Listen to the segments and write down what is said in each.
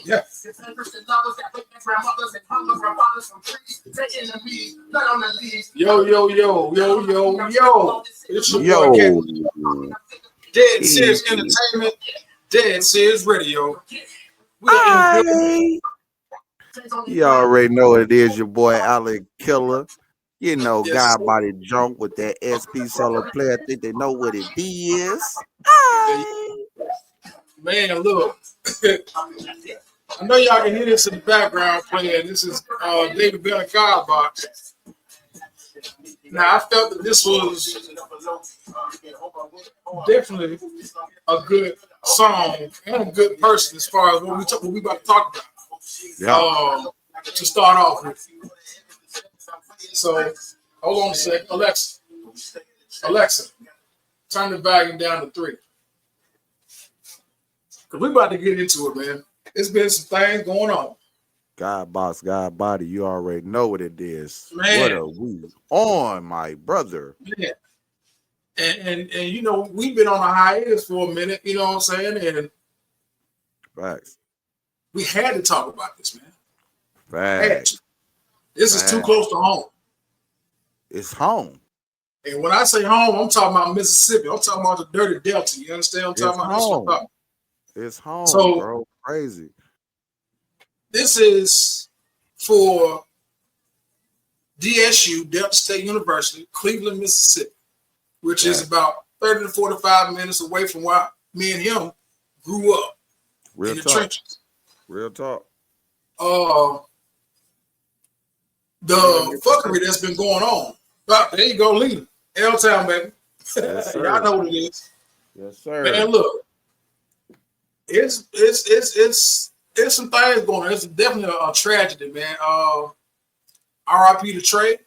Yeah. Yo. It's your boy, Yo, Dead Serious Entertainment, Dead Serious Radio. We are in building. you already know what it is. Your boy Alec Killer. You know, Yes, God body drunk with that SP solo player. I think they know what it is. man, look. I know y'all can hear this in the background playing. This is David Bell and Godbox. Now, I felt that this was definitely a good song and a good person as far as what we about to talk about. Yeah. To start off with. So, hold on a second. Alexa, turn the volume down to 3. Because we're about to get into it, man. There's been some things going on. God box, God body. You already know what it is. Man. What are we on, my brother? Yeah. And you know, we've been on a hiatus for a minute, you know what I'm saying? And Facts. we had to talk about this, man. Facts. This is too close to home. It's home. And when I say home, I'm talking about Mississippi. I'm talking about the dirty Delta. You understand what I'm talking about? It's home, so, bro. Crazy. This is for DSU, Delta State University, Cleveland, Mississippi, which is about 30 to 45 minutes away from where me and him grew up. Real in the talk. trenches. Real talk. The fuckery that's been going on. But there you go, leader. L-Town, baby. Yes, Y'all know what it is. Yes, sir. Man, look. It's some things going on. It's definitely a tragedy, man. R.I.P. to Trey.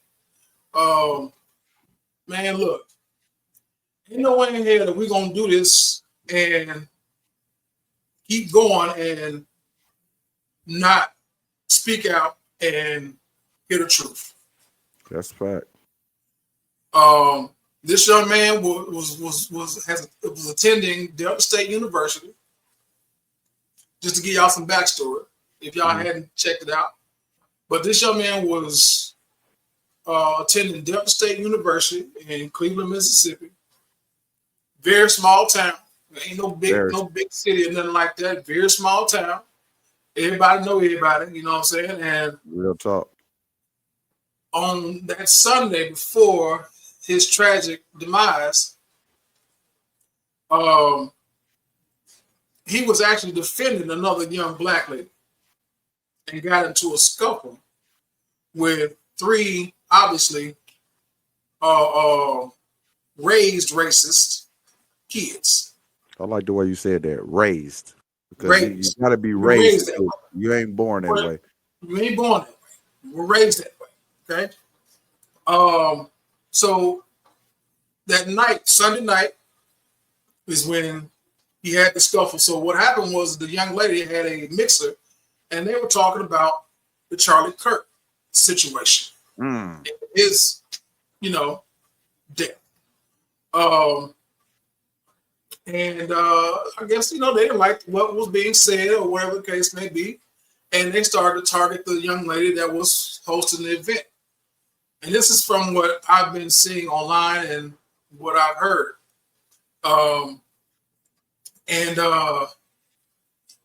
Man, look. Ain't no way in here that we're gonna do this and keep going and not speak out and hear the truth. That's fact. This young man was attending Delta State University. Just to give y'all some backstory, if y'all hadn't checked it out. But this young man was attending Delta State University in Cleveland, Mississippi. Very small town. There ain't no big city or nothing like that. Very small town. Everybody know everybody, you know what I'm saying? And real talk. On that Sunday before his tragic demise, he was actually defending another young black lady and got into a scuffle with 3 obviously raised racist kids. I like the way you said that, raised. Because you got to be raised. You ain't born that way. You ain't born that way. You were raised that way. Okay. So that night, Sunday night, is when he had the scuffle. So what happened was the young lady had a mixer, and they were talking about the Charlie Kirk situation. His, death. I guess, they didn't like what was being said or whatever the case may be. And they started to target the young lady that was hosting the event. And this is from what I've been seeing online and what I've heard.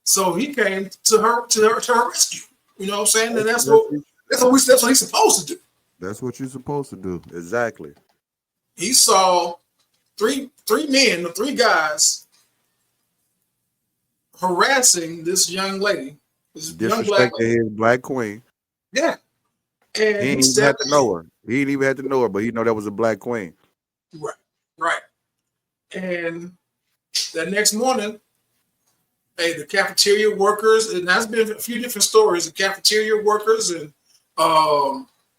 So he came to her rescue. You know what I'm saying? And that's what he's supposed to do. That's what you're supposed to do. Exactly. He saw three men, the 3 guys, harassing this young lady. This young black lady. His black queen. Yeah. And he didn't even have to know her. He didn't even have to know her, but he know that was a black queen. Right. And that next morning, the cafeteria workers, and that's been a few different stories, the cafeteria workers, and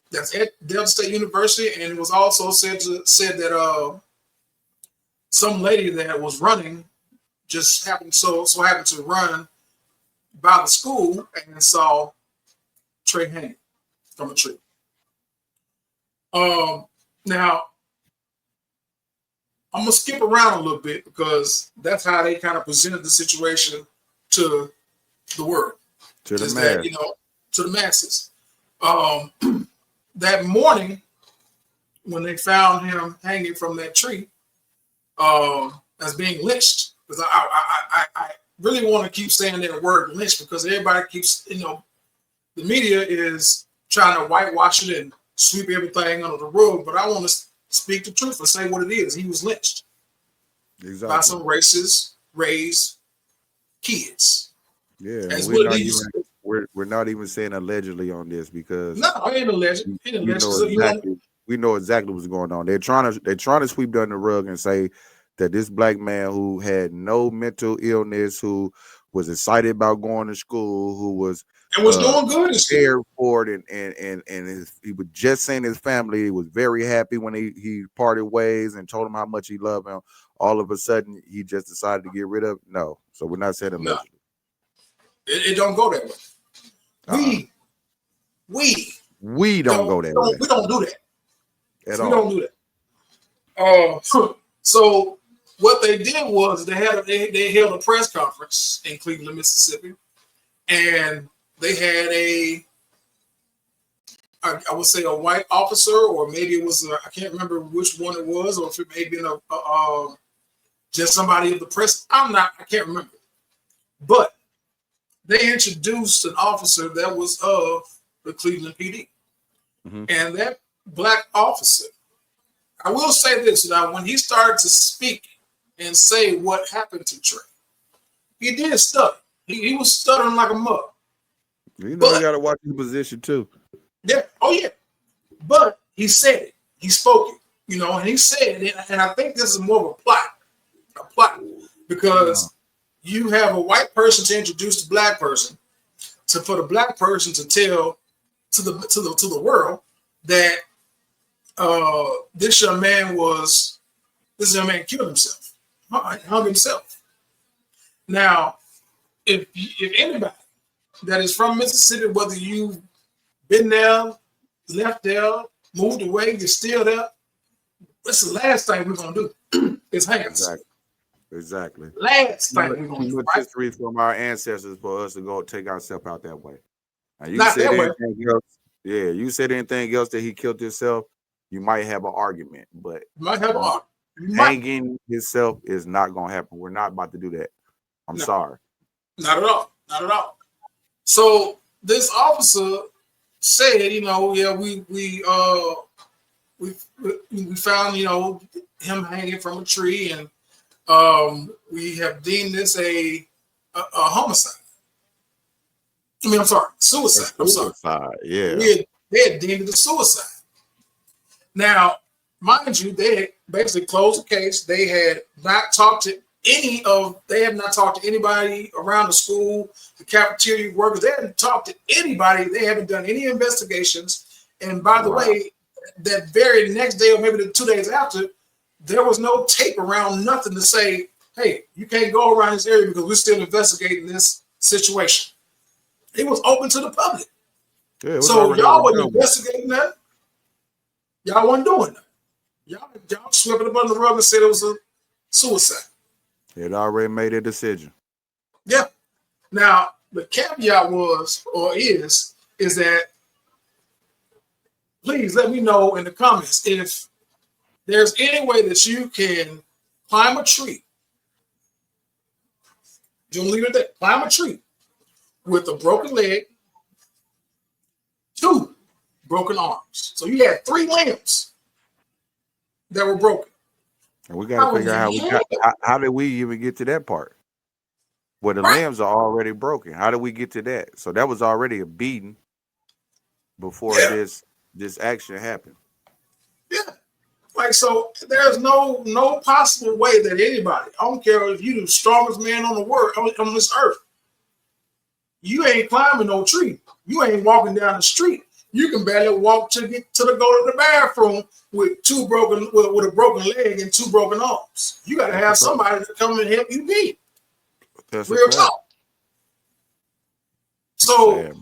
that's at Delta State University, and it was also said that some lady that was running just happened to run by the school and saw Trey hanging from a tree. Now, I'm gonna skip around a little bit because that's how they kind of presented the situation to the world, to the is mass. that, to the masses. That morning when they found him hanging from that tree, as being lynched, because I really want to keep saying that word lynch because everybody keeps, the media is trying to whitewash it and sweep everything under the rug, but I want to speak the truth and say what it is. He was lynched by some racist raised kids. Yeah, As we're what not it even is. we're not even saying allegedly on this because No, I ain't alleged. we know exactly what's going on. They're trying to sweep under the rug and say that this black man who had no mental illness, who was excited about going to school, who was doing good in school, prepared for it, and he was just seeing his family. He was very happy when he parted ways and told him how much he loved him. All of a sudden, he just decided to get rid of it. No, so we're not saying allegedly. It don't go that way. We don't go that way. We don't do that. At all. Don't do that. So what they did was they held a press conference in Cleveland, Mississippi, and they had I would say a white officer, or maybe it was I can't remember which one it was, or if it may have been just somebody of the press. I can't remember, but they introduced an officer that was of the Cleveland PD. Mm-hmm. And that black officer, I will say this, now when he started to speak and say what happened to Trey, he did stutter. He was stuttering like a mug. You got to watch his position too. Yeah. Oh, yeah. But he said it. He spoke it, and he said it. And I think this is more of a plot, because you have a white person to introduce the black person, for the black person to tell to the world that this young man killed himself, hung himself. Now, if anybody that is from Mississippi, whether you've been there, left there, moved away, you're still there, that's the last thing we're gonna do is hang ourselves. Exactly. Last thing we're gonna do. History from our ancestors for us to go take ourselves out that way. Now, you Not said that way. anything else? Yeah, you said anything else that he killed himself, you might have an argument, but hanging himself is not gonna happen. We're not about to do that. I'm sorry. Not at all. Not at all. So this officer said, we found, him hanging from a tree, and we have deemed this a homicide. I'm sorry, suicide. Yeah. They had deemed it a suicide. Now, mind you, they had basically closed the case. They had not talked to anybody around the school, the cafeteria workers. They hadn't talked to anybody. They haven't done any investigations. And by the way, that very next day, or maybe the 2 days after, there was no tape around, nothing to say, hey, you can't go around this area because we're still investigating this situation. It was open to the public. Yeah, so y'all wasn't investigating that. Y'all wasn't doing that. Y'all swept it up under the rug and said it was a suicide. It already made a decision. Yeah. Now, the caveat is that please let me know in the comments if there's any way that you can climb a tree. Don't leave it there. Climb a tree with a broken leg, 2 broken arms. So you had 3 limbs that were broken. And we got to figure out how did we even get to that part? Where the limbs are already broken. How did we get to that? So that was already a beating before this action happened. Yeah. Like, so there's no possible way that anybody, I don't care if you're the strongest man on this earth, you ain't climbing no tree. You ain't walking down the street. You can barely walk to go to the bathroom with a broken leg and 2 broken arms. You got to have somebody to come and help you be. Real talk. So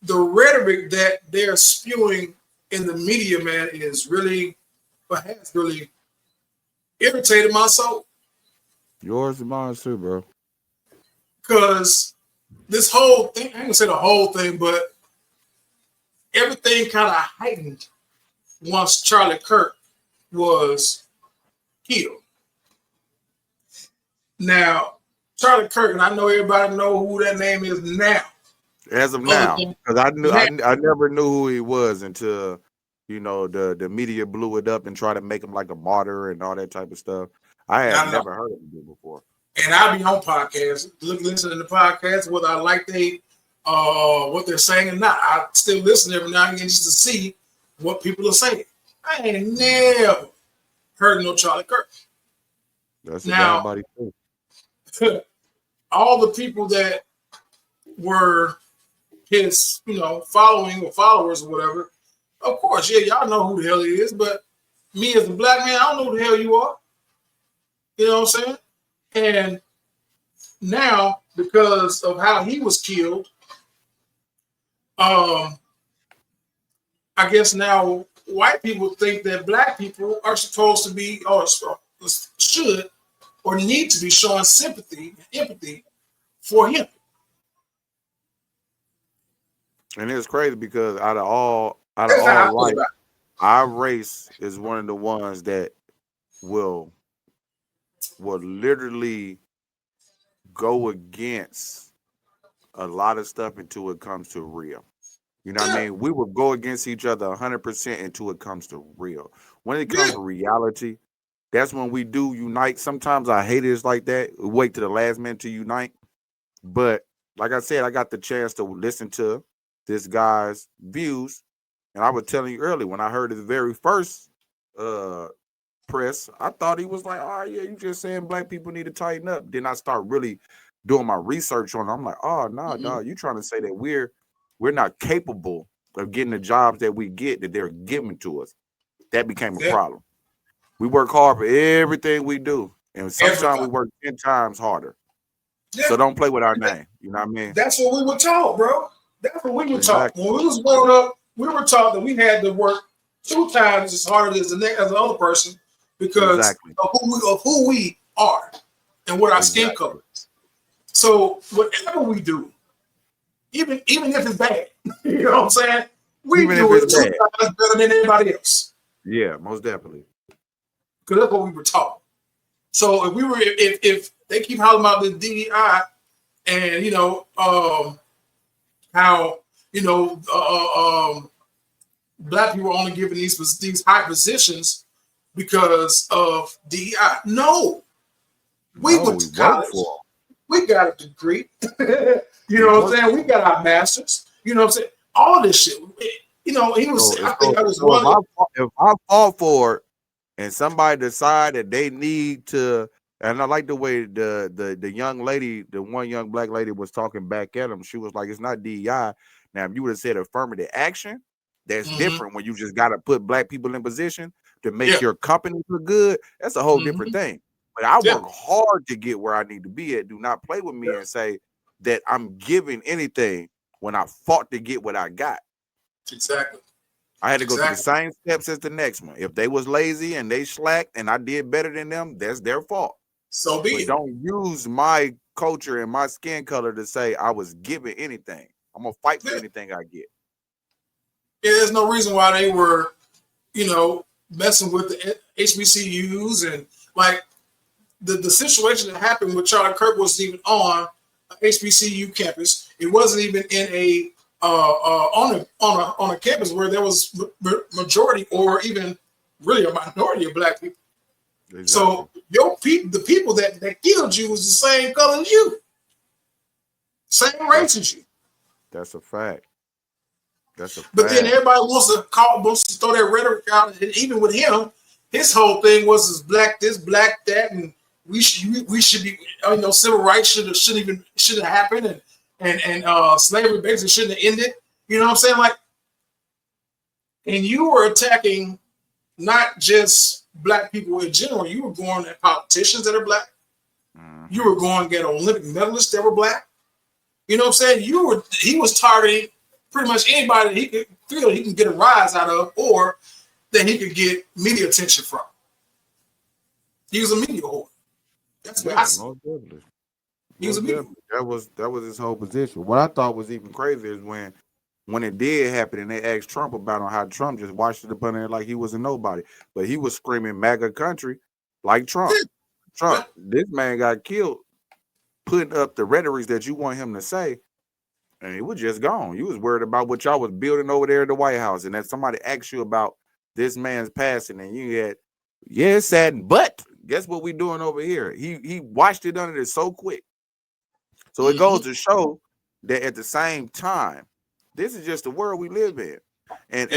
the rhetoric that they're spewing in the media, man, is really, perhaps really irritated my soul. Yours and mine too, bro. Because this whole thing, I ain't gonna say the whole thing, but everything kind of heightened once Charlie Kirk was killed. Now, Charlie Kirk, and I know everybody know who that name is now. As of now, because I never knew who he was until the media blew it up and tried to make him like a martyr and all that type of stuff. I had never heard of him before. And I be on podcasts, listening to the podcast, whether I like what they're saying or not. I still listen every now and again just to see what people are saying. I ain't never heard no Charlie Kirk. That's now body too. All the people that were his, following or followers or whatever, of course, yeah, y'all know who the hell he is, but me as a black man, I don't know who the hell you are. You know what I'm saying? And now, because of how he was killed, I guess now white people think that black people are supposed to be, or should, or need to be showing sympathy and empathy for him. And it's crazy because out of all life, our race is one of the ones that will literally go against a lot of stuff until it comes to real. You know what I mean? We will go against each other 100% until it comes to real. When it comes to reality, that's when we do unite. Sometimes I hate it like that. We wait to the last minute to unite. But like I said, I got the chance to listen to this guy's views. And I was telling you earlier, when I heard his very first press, I thought he was like, oh, yeah, you just saying black people need to tighten up. Then I start really doing my research on it. I'm like, oh, no, dog, you trying to say that we're not capable of getting the jobs that we get, that they're giving to us. That became a problem. We work hard for everything we do. And sometimes we work 10 times harder. Yeah. So don't play with our name. You know what I mean? That's what we were taught, bro. That's what we were taught. When we was growing up, we were taught that we had to work 2 times as hard as the other person because of who we are and what our skin color is. So whatever we do, even if it's bad, you know what I'm saying? We even do it 2 times better than anybody else. Yeah, most definitely. Because that's what we were taught. So if they keep hollering about the DEI and how black people are only given these high positions because of DEI. No, we went to college. We got a degree. You know what I'm saying? We got our masters. You know what I'm saying? All this shit. He was. If I fought for it, and somebody decide that they need to, and I like the way the young lady, the one young black lady was talking back at him. She was like, it's not DEI. Now, if you would have said affirmative action, that's different when you just got to put black people in position to make your company look good. That's a whole different thing. But I work hard to get where I need to be at. Do not play with me and say that I'm giving anything when I fought to get what I got. Exactly. I had to go through the same steps as the next one. If they was lazy and they slacked and I did better than them, that's their fault. So be it. Don't use my culture and my skin color to say I was giving anything. I'm going to fight for anything I get. Yeah, there's no reason why they were, messing with the HBCUs and like the situation that happened with Charlie Kirk wasn't even on a HBCU campus. It wasn't even in a on a campus where there was majority or even really a minority of black people. Exactly. So the people that killed you was the same color as you, same race as you. That's a fact. But then everybody wants to throw that rhetoric out, and even with him, his whole thing was this, black, that, and we should be, civil rights shouldn't have happened, and slavery basically shouldn't have ended. You know what I'm saying? Like, and you were attacking not just black people in general. You were going at politicians that are black. You were going at Olympic medalists that were black. You know what I'm saying? He was targeting pretty much anybody that he could feel he can get a rise out of or that he could get media attention from. He was a media whore. That's what I said. He was a media whore. That was his whole position. What I thought was even crazier is when it did happen and they asked Trump about on how Trump just watched it up on there like he was a nobody. But he was screaming MAGA country like Trump. Trump, this man got killed putting up the rhetoric that you want him to say, and he was just gone. You was worried about what y'all was building over there at the White House, and then somebody asked you about this man's passing, and you had, yeah, it's sad, but guess what we doing over here? He washed it under it so quick. So it goes to show that at the same time, this is just the world we live in. And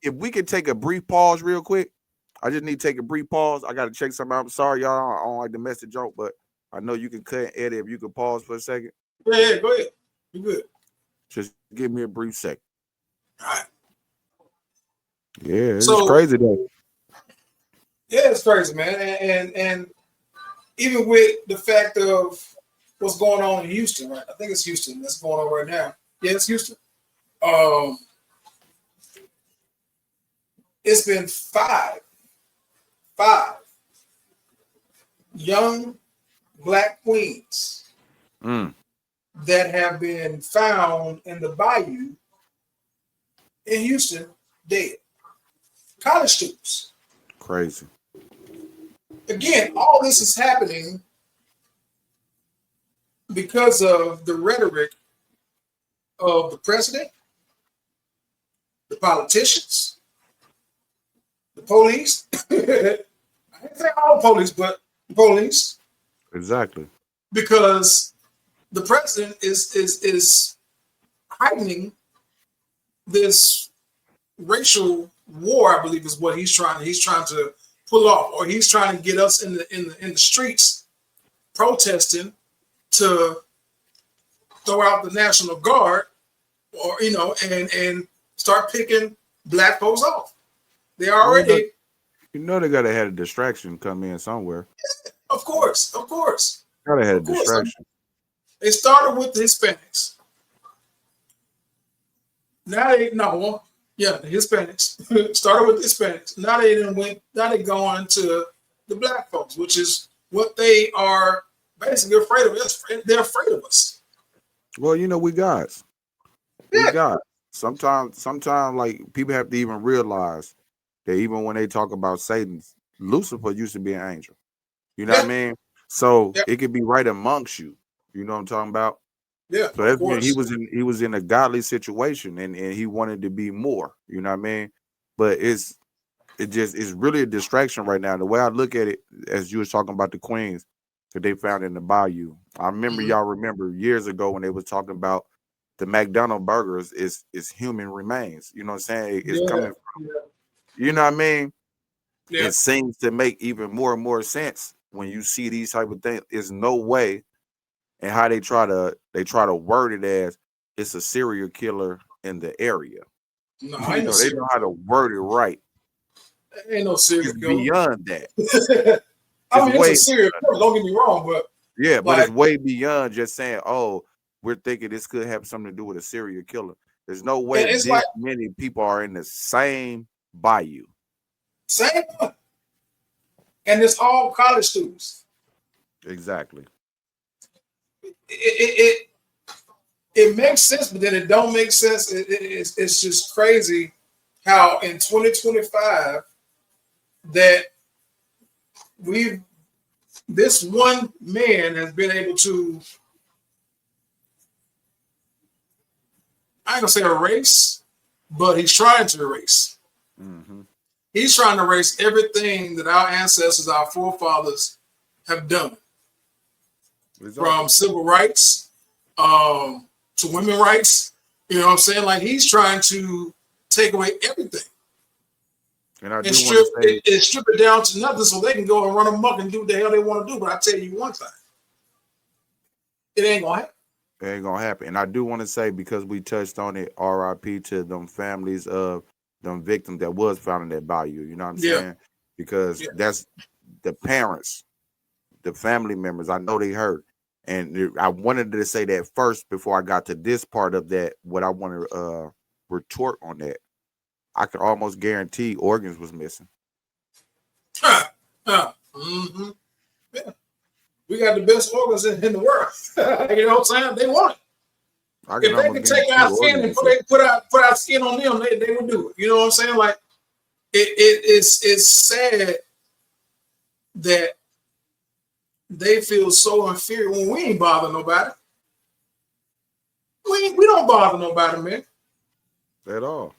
if we could take a brief pause real quick, I just need to take a brief pause. I got to check something out. I'm sorry, y'all. I don't like the message joke, but I know you can cut and edit if you could pause for a second. Yeah, go ahead. You good. Just give me a brief second. All right. Yeah, it's crazy though. Yeah, it's crazy, man. And even with the fact of what's going on in Houston, right? I think it's Houston that's going on right now. Yeah, it's Houston. It's been five young black queens that have been found in the bayou in Houston dead. College students. Crazy. Again, all this is happening because of the rhetoric of the president, the politicians, the police. I didn't say all police, but the police. Exactly. Because the president is heightening this racial war, I believe is what he's trying to pull off, or he's trying to get us in the streets protesting to throw out the National Guard, or and start picking black folks off. They already, they gotta have a distraction come in somewhere. Of course. Gotta have a distraction. They started with the Hispanics. Now the Hispanics started with the Hispanics. Now they going to the black folks, which is what they are basically afraid of us. They're afraid of us. Well, we guys. We got sometimes like people have to even realize that even when they talk about Satan, Lucifer used to be an angel. You know what I mean? So it could be right amongst you. You know what I'm talking about? Yeah. So that's when he was in a godly situation and he wanted to be more. You know what I mean? But it's really a distraction right now. The way I look at it, as you was talking about the queens that they found in the bayou. I remember y'all remember years ago when they was talking about the McDonald's burgers is human remains. You know what I'm saying? It's coming from, you know what I mean? Yeah. It seems to make even more and more sense when you see these type of things. There's no way, and how they try to word it as it's a serial killer in the area. No, they know how to word it right. Ain't no serial killer. Beyond that. It's a serial killer. Don't get me wrong, but but it's way beyond just saying, "Oh, we're thinking this could have something to do with a serial killer." There's no way this many people are in the same bayou. Same one. And it's all college students. Exactly. It makes sense, but then it don't make sense. It's just crazy how in 2025 that this one man has been able to, I ain't gonna say erase, but he's trying to erase. Mm-hmm. He's trying to erase everything that our ancestors, our forefathers have done. Exactly. From civil rights to women's rights. You know what I'm saying? Like he's trying to take away everything. And strip it down to nothing so they can go and run amok and do what the hell they want to do. But I tell you one thing. It ain't gonna happen. It ain't gonna happen. And I do want to say, because we touched on it, RIP to them families of them victims that was found in that bayou. You know what I'm saying? Because that's the parents, the family members. I know they hurt. And I wanted to say that first before I got to this part of that, what I want to retort on that. I could almost guarantee organs was missing. Mm-hmm. Yeah. We got the best organs in the world. You know what I'm saying? They want it. If they could take our skin and put our skin on them, they would do it. You know what I'm saying? Like it's sad that they feel so inferior when we ain't bother nobody. We don't bother nobody, man. At all.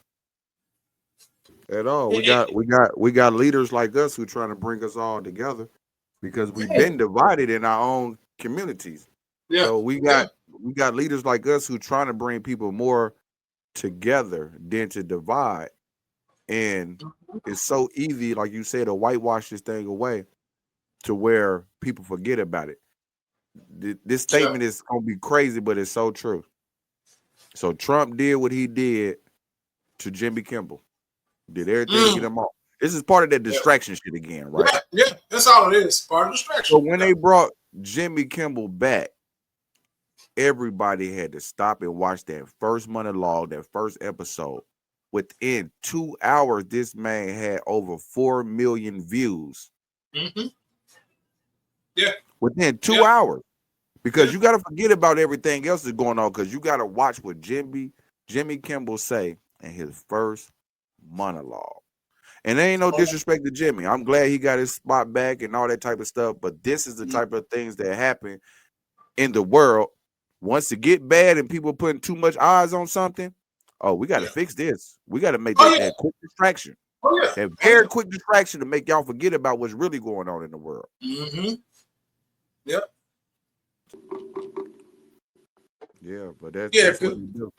At all. We got leaders like us who trying to bring us all together because we've been divided in our own communities. Yeah. So we got leaders like us who trying to bring people more together than to divide. And it's so easy, like you said, to whitewash this thing away to where people forget about it. This statement is gonna be crazy, but it's so true. So Trump did what he did to Jimmy Kimmel. Did everything to get him off. This is part of that distraction shit again, right? Yeah, that's all it is. Part of distraction. So when they brought Jimmy Kimmel back, everybody had to stop and watch that first monologue, that first episode. Within 2 hours, this man had over 4 million views. Mm-hmm. Yeah. Within 2 hours. Because you got to forget about everything else that's going on, because you got to watch what Jimmy Kimmel say in his first monologue. And there ain't no disrespect to Jimmy. I'm glad he got his spot back and all that type of stuff. But this is the type of things that happen in the world. Once it get bad and people putting too much eyes on something, oh, we got to fix this. We got to make that quick distraction. That very quick distraction to make y'all forget about what's really going on in the world. Mm-hmm. Yep. Yeah, but that's what he do.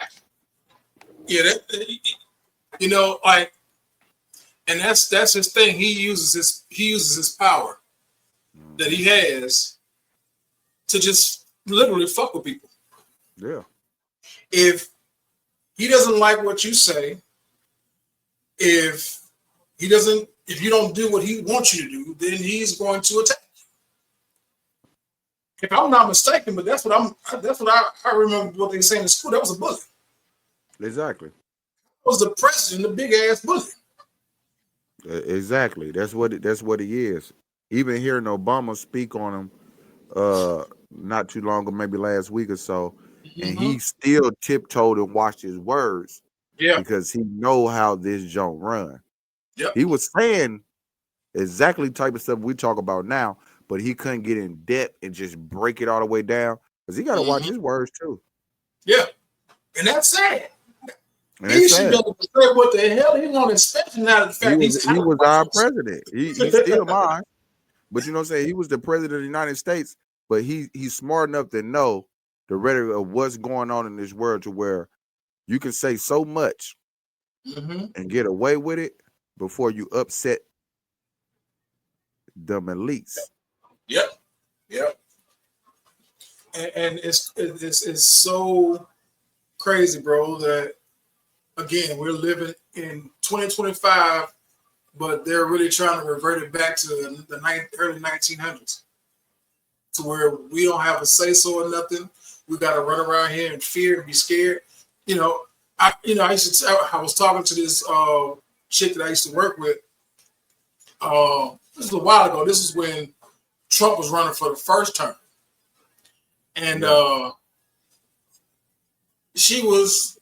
Yeah, you know, like, and that's his thing. He uses his power that he has to just literally fuck with people. Yeah. If he doesn't like what you say, if you don't do what he wants you to do, then he's going to attack you. If I'm not mistaken, but that's what I remember what they saying in school. That was a bully. Exactly. That was the president, the big ass bully. Exactly. That's what he is. Even hearing Obama speak on him not too long ago, maybe last week or so, and he still tiptoed and watched his words because he know how this joint run. Yep. He was saying exactly the type of stuff we talk about now, but he couldn't get in depth and just break it all the way down because he got to watch his words too. Yeah, and that's sad. And he should be able to say what the hell he wanted, especially now the fact he was our president. He's still mine. But you know what I'm saying? He was the president of the United States, but he's smart enough to know the rhetoric of what's going on in this world to where you can say so much and get away with it before you upset the elites. Yep. And it's so crazy, bro, that again we're living in 2025, but they're really trying to revert it back to the early 1900s, to where we don't have a say so or nothing. We got to run around here in fear and be scared. I was talking to this chick that I used to work with. This was a while ago. This is when Trump was running for the first term. And she was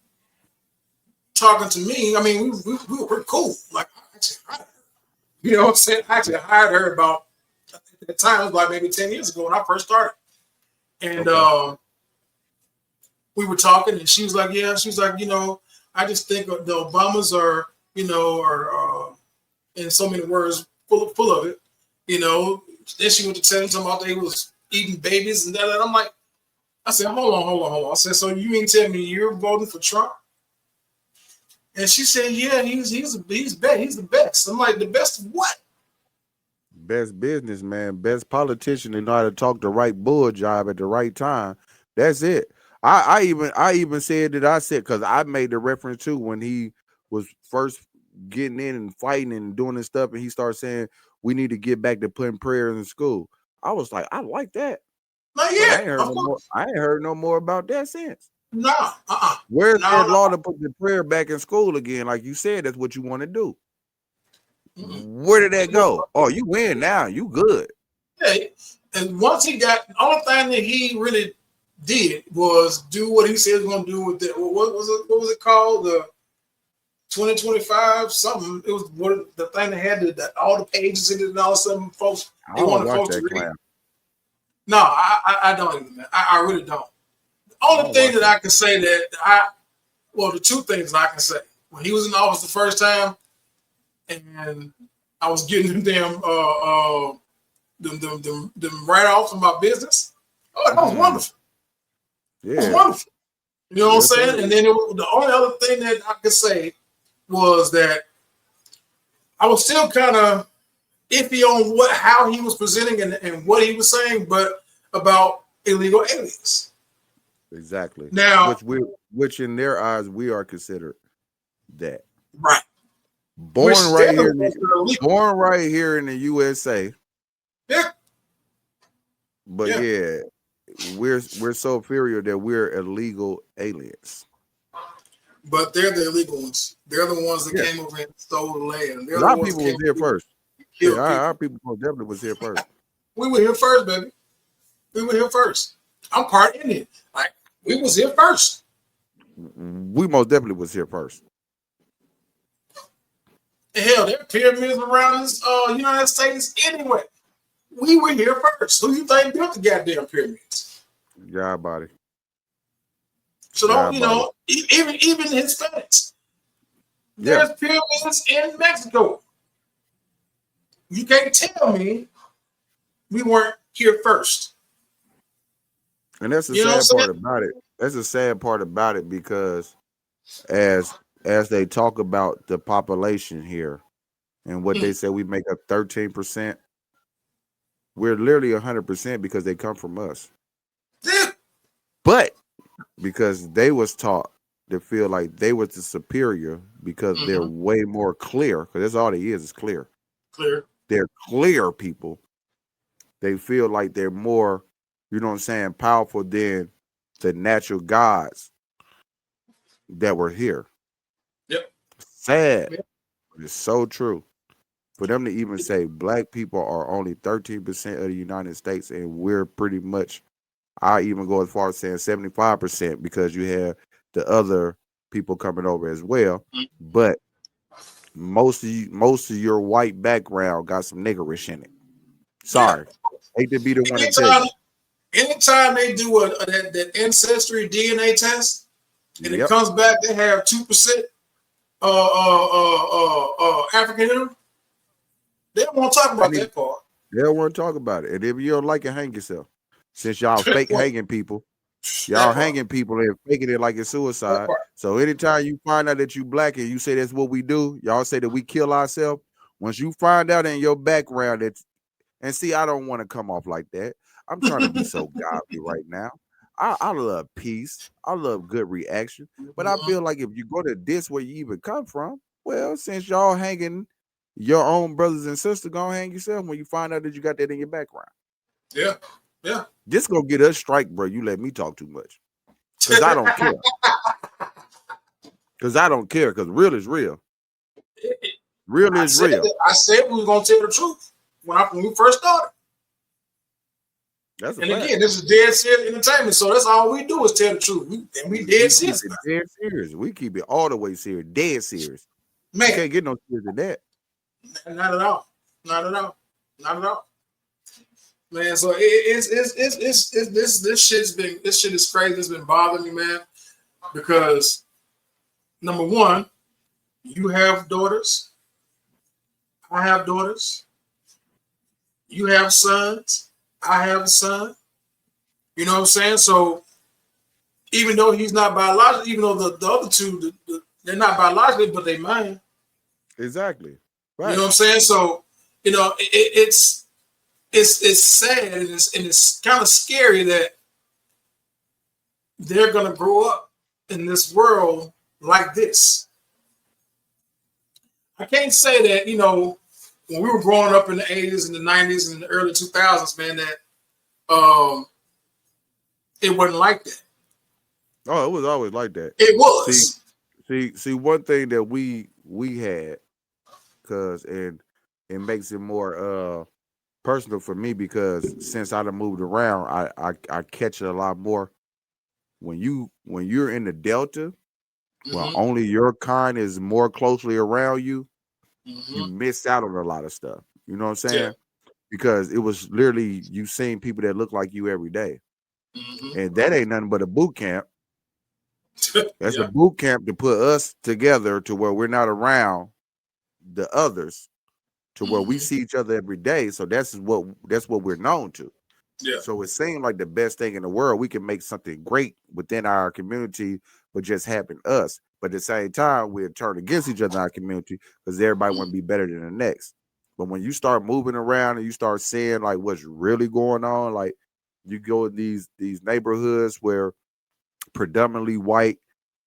talking to me. I mean, we were cool. Like, I actually hired her. You know what I'm saying? I actually hired her about, at the time, it was like maybe 10 years ago when I first started. And we were talking, and she was like, I just think the Obamas are in so many words, full of it. Then she went to tell him about they was eating babies and that. I'm like, I said, hold on. I said, so you mean tell me you're voting for Trump? And she said, yeah, he's the best. I'm like, the best of what? Best businessman, best politician, and know how to talk the right bull job at the right time. That's it. I even said that because I made the reference to when he was first getting in and fighting and doing this stuff, and he started saying we need to get back to putting prayers in school. I was like, I like that. I ain't heard no more about that since. No. Where's that law to put the prayer back in school again? Like you said, that's what you want to do. Where did that go? Oh, you win now. You good. Yeah, and once he got, the only thing that he really did was do what he said he was going to do with the, what was it called? The 2025 something. It was the thing that had all the pages in it and all some folks. I They don't wanted watch folks that to read. class. No, I don't even. I really don't. The only thing that I can say the two things I can say. When he was in office the first time, and I was getting them write-offs of my business. Oh, that was wonderful. Yeah. It was wonderful. You know what I'm saying? And then the only other thing that I could say was that I was still kind of iffy on how he was presenting and what he was saying, but about illegal aliens. Exactly. Now, which in their eyes we are considered that. Right. Born right here in the USA. Yeah. But yeah, we're so inferior that we're illegal aliens. But they're the illegal ones. They're the ones that came over and stole the land. A lot of people was here first. Yeah, our people definitely was here first. We were here first, baby. We were here first. I'm part Indian. Like, we was here first. We most definitely was here first. Hell, there are pyramids around this United States anyway. We were here first. Who you think built the goddamn pyramids? God body. So don't, even Hispanics. There's pyramids in Mexico. You can't tell me we weren't here first. And that's the sad part about it. That's the sad part about it because as they talk about the population here and what they say we make up 13%, we're literally 100% because they come from us. But because they was taught to feel like they was the superior because they're way more clear, because that's all they is clear. They're clear people. They feel like they're more, you know what I'm saying, powerful than the natural gods that were here. Yep. Sad. Yep. But it's so true. For them to even say black people are only 13% of the United States and we're pretty much, I even go as far as saying 75% because you have the other people coming over as well. But most of your white background got some niggerish in it. Sorry. Hate to be the one to tell you. Anytime they do that ancestry DNA test and it comes back, they have 2% African in them. They don't want to talk about that part. They don't want to talk about it. And if you don't like it, hang yourself. Since y'all fake hanging people, y'all hanging people and faking it like it's suicide. So anytime you find out that you black and you say that's what we do, y'all say that we kill ourselves. Once you find out in your background that, and see, I don't want to come off like that. I'm trying to be so godly right now. I love peace. I love good reaction. But I feel like if you go to this where you even come from, well, since y'all hanging your own brothers and sisters, go hang yourself when you find out that you got that in your background. Yeah. Yeah. This gonna get us strike, bro. You let me talk too much. Because I don't care. Because I don't care. Because real is real. Real is real. I said we were gonna tell the truth when we first started. That's and again, this is dead serious entertainment, so that's all we do is tell the truth. We dead serious. Dead serious. We keep it all the way serious, dead serious. Man, you can't get no serious than that. Not at all. Not at all. Not at all. Man, so this shit is crazy. It's been bothering me, man, because number one, you have daughters. I have daughters. You have sons. I have a son. You know what I'm saying? So even though he's not biological, even though the other two, they're not biologically, but they mine. Exactly. Right. You know what I'm saying? So, it's sad and it's kind of scary that they're going to grow up in this world like this. I can't say that, when we were growing up in the 80s and the 90s and the early 2000s, man, that it wasn't like that. Oh, it was always like that. It was. See, one thing that we had, and it makes it more personal for me because since I done moved around, I catch it a lot more. When you're in the Delta, well, Mm-hmm. only your kind is more closely around you, you Mm-hmm. miss out on a lot of stuff. You know what I'm Yeah. saying? Because it was literally you seeing people that look like you every day. Mm-hmm. And that ain't nothing but a boot camp. That's a Yeah. boot camp to put us together to where we're not around the others, to where we Mm-hmm. see each other every day. So that's what we're known to. Yeah. So it seemed like the best thing in the world. We can make something great within our community, but just happen us. But at the same time, we'll turn against each other in our community because everybody want to be better than the next. But when you start moving around and you start seeing like what's really going on, like you go in these neighborhoods where predominantly white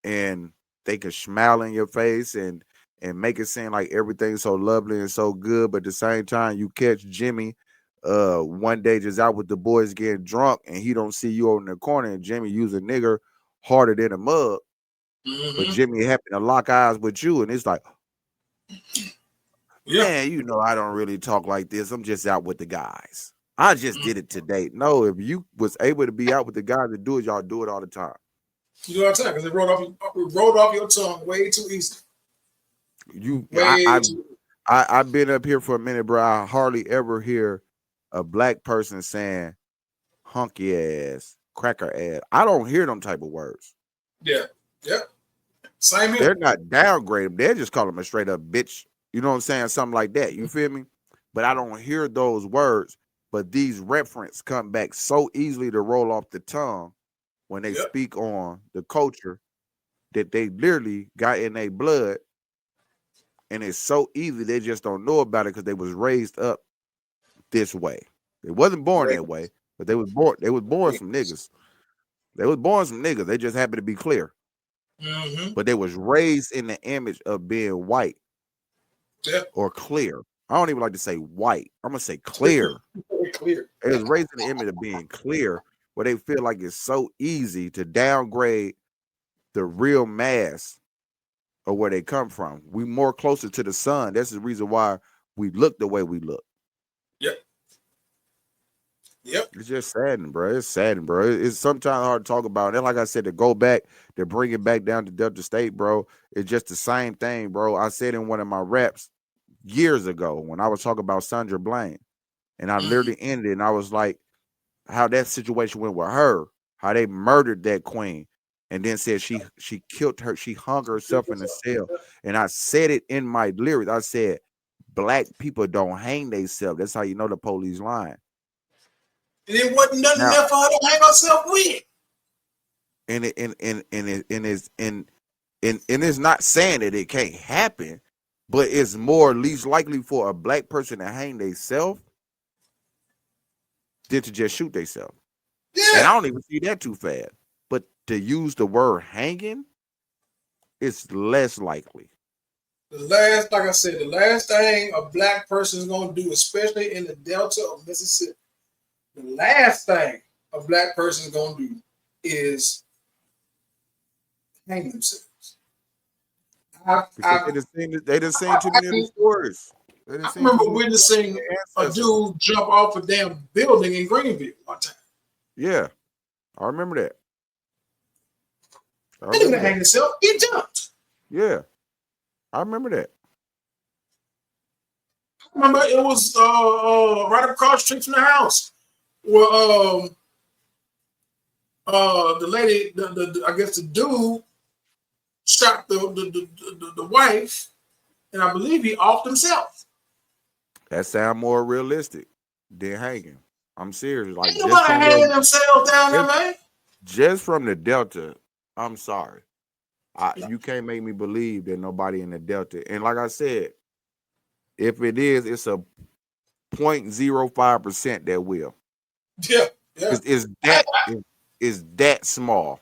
and they can smile in your face and make it seem like everything's so lovely and so good, but at the same time you catch Jimmy one day just out with the boys getting drunk and he don't see you over in the corner and Jimmy use a nigger harder than a mug, but Mm-hmm. Jimmy happen to lock eyes with you and it's like, Yeah. man, I don't really talk like this. I'm just out with the guys. I just Mm-hmm. did it today. No, if you was able to be out with the guys that do it, y'all do it all the time. You know what I'm saying? Because it rolled off your tongue way too easy. You Way too. I've been up here for a minute, bro. I hardly ever hear a black person saying hunky ass, cracker ass. I don't hear them type of words. Yeah. Yeah. Same They're here. not downgrading. They're just calling them a straight up bitch. You know what I'm saying? Something like that. You feel me? But I don't hear those words. But these references come back so easily to roll off the tongue when they Yep. speak on the culture that they literally got in their blood. And it's so easy they just don't know about it because they was raised up this way. They wasn't born that way, but they was born some niggas. They was born some niggas. They just happened to be clear. Mm-hmm. But they was raised in the image of being white Yeah. or clear. I don't even like to say white. I'm gonna say clear. Very clear. It was raised in the image of being clear, where they feel like it's so easy to downgrade the real mass of where they come from. We more closer to the sun. That's the reason why we look the way we look. Yep. Yep. It's just saddening, bro. It's saddening, bro. It's sometimes hard to talk about. And like I said, to go back, to bring it back down to Delta State, bro, it's just the same thing, bro. I said in one of my raps years ago when I was talking about Sandra Bland, and I Mm-hmm. literally ended it, and I was like, how that situation went with her, how they murdered that queen, and then said she killed her, she hung herself in a cell. And I said it in my lyrics. I said, black people don't hang themselves. That's how you know the police lying. And it wasn't nothing Now, there for her to hang herself with. and it's not saying that it can't happen, but it's more least likely for a black person to hang themselves than to just shoot themselves. And Yeah. I don't even see that too fast. But to use the word hanging, it's less likely. Like I said, the last thing a black person is gonna do, especially in the Delta of Mississippi, the last thing a black person is gonna do is hang themselves. I Because I they done seen too I, many of the stories. They done I seen too remember many stories from witnessing their a ancestors. dude jump off a damn building in Greenville one time. Yeah, I remember that. I He didn't remember hang that. himself. He jumped. Yeah, I remember that. I remember it was right across the street from the house where the lady, I guess the dude shot the wife, and I believe he offed himself. That sound more realistic than hanging. I'm serious. Like Ain't nobody hanging themselves down there, man. just from the Delta, I'm sorry. Yeah, You can't make me believe that nobody in the Delta. And like I said, if it is, it's a 0.05% that will. yeah, yeah. It's I, that is that small.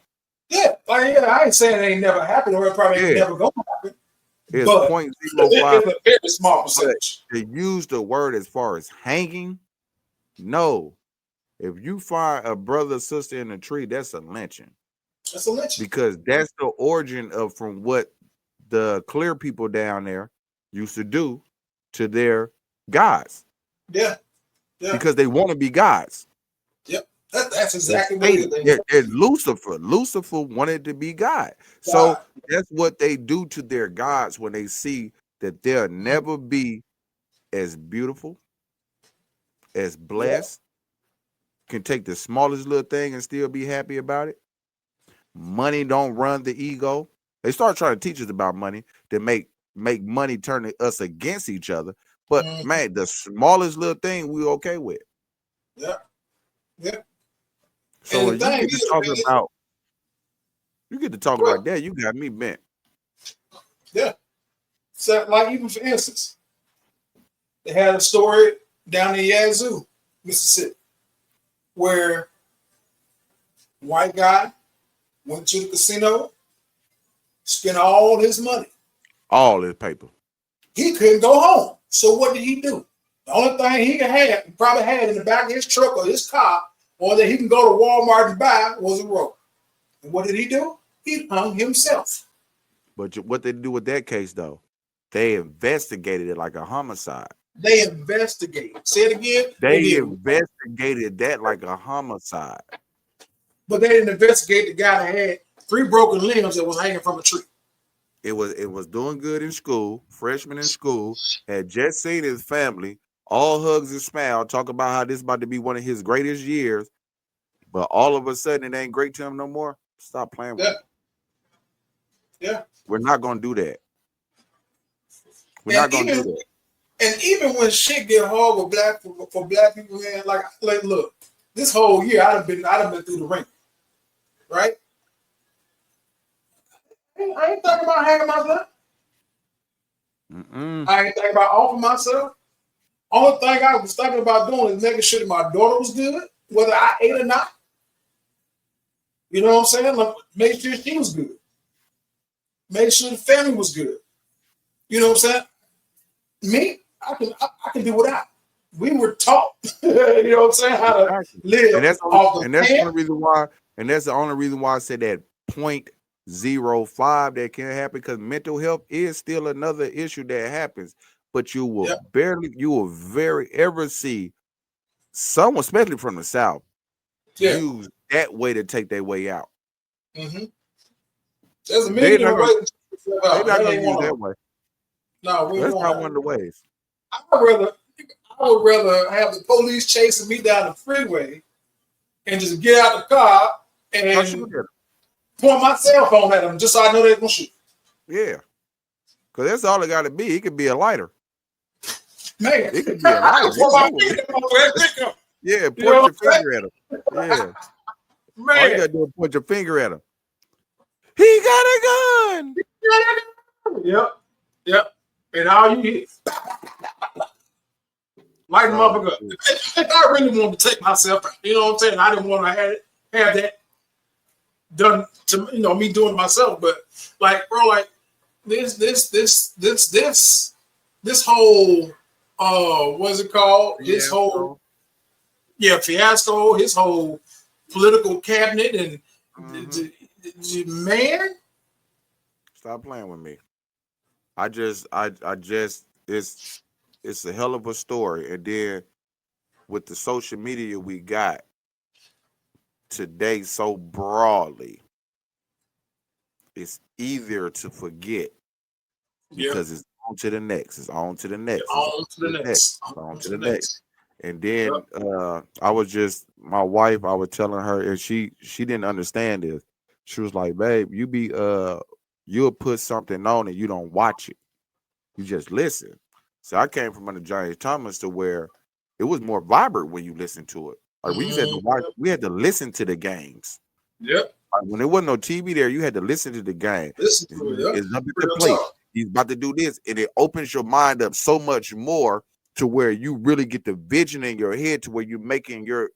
yeah. I ain't saying it ain't never happened or it probably ain't Yeah, never gonna happen, it's but 0.05. it's a very small But percentage. to use the word as far as hanging, no. If you find a brother or sister in a tree, that's a lynching. That's a lynching. Because that's the origin of from what the clear people down there used to do to their gods. Yeah. Yeah. Because they want to be gods. Yep. That's exactly what it is. They're Lucifer. Lucifer wanted to be God. So that's what they do to their gods when they see that they'll never be as beautiful, as blessed, can take the smallest little thing and still be happy about it. Money don't run the ego. They start trying to teach us about money to make money turn us against each other. But man, the smallest little thing we okay with. Yeah. Yeah. So when you get to talking about that, you got me bent. Yeah. So like even for instance, they had a story down in Yazoo, Mississippi, where white guy went to the casino, spent all his money. All his paper. He couldn't go home. So what did he do? The only thing he probably had in the back of his truck or his car, or that he can go to Walmart and buy, was a rope. And what did he do? He hung himself. But what they do with that case, though, they investigated it like a homicide. They investigated. Say it again. They investigated that like a homicide. But they didn't investigate the guy that had 3 broken limbs that was hanging from a tree. It was doing good in school, freshman in school, had just seen his family, all hugs and smile, talk about how this is about to be one of his greatest years, but all of a sudden it ain't great to him no more. Stop playing with him. Yeah. We're not gonna do that. We're not gonna do that. And even when shit get hard with for black people, man, like look, this whole year I'd have been through the ring, right? I ain't thinking about hanging myself. I ain't thinking about offering myself. Only thing I was thinking about doing is making sure that my daughter was good, whether I ate or not. You know what I'm saying? Like, make sure she was good. Make sure the family was good. You know what I'm saying? Me, I can do without. We were taught, you know what I'm saying, how to live. And that's the only reason why. And that's the only reason why I said that 0.05 that can happen, because mental health is still another issue that happens. But you will very ever see someone, especially from the South, use that way to take their way out. Mm-hmm. There's a million ways. They're not going to use that way. No, that's not one of the ways. I would rather have the police chasing me down the freeway and just get out the car and point my cell phone at them just so I know they're going to shoot. Yeah. Because that's all it got to be. It could be a lighter. Man. It could be a lighter. Yeah, point your finger at him. Yeah. Man. All you got to do is point your finger at him. He got a gun. Yep. And all you hear, light them up. I really wanted to take myself out. You know what I'm saying? I didn't want to have that done to me doing it myself. But like, bro, like this whole what's it called? His whole fiasco. His whole political cabinet and man. Stop playing with me. I just it's a hell of a story. And then with the social media we got today so broadly, it's easier to forget because it's on to the next. It's on to the next. On to the next. And then I was just, my wife, I was telling her, and she didn't understand this. She was like, babe, you'll put something on and you don't watch it. You just listen. So I came from under James Thomas to where it was more vibrant when you listen to it. Like we had to watch, we had to listen to the games. Yep. Like when there wasn't no TV there, you had to listen to the game. Listen to it. It's up at the plate. He's about to do this, and it opens your mind up so much more to where you really get the vision in your head to where you're making your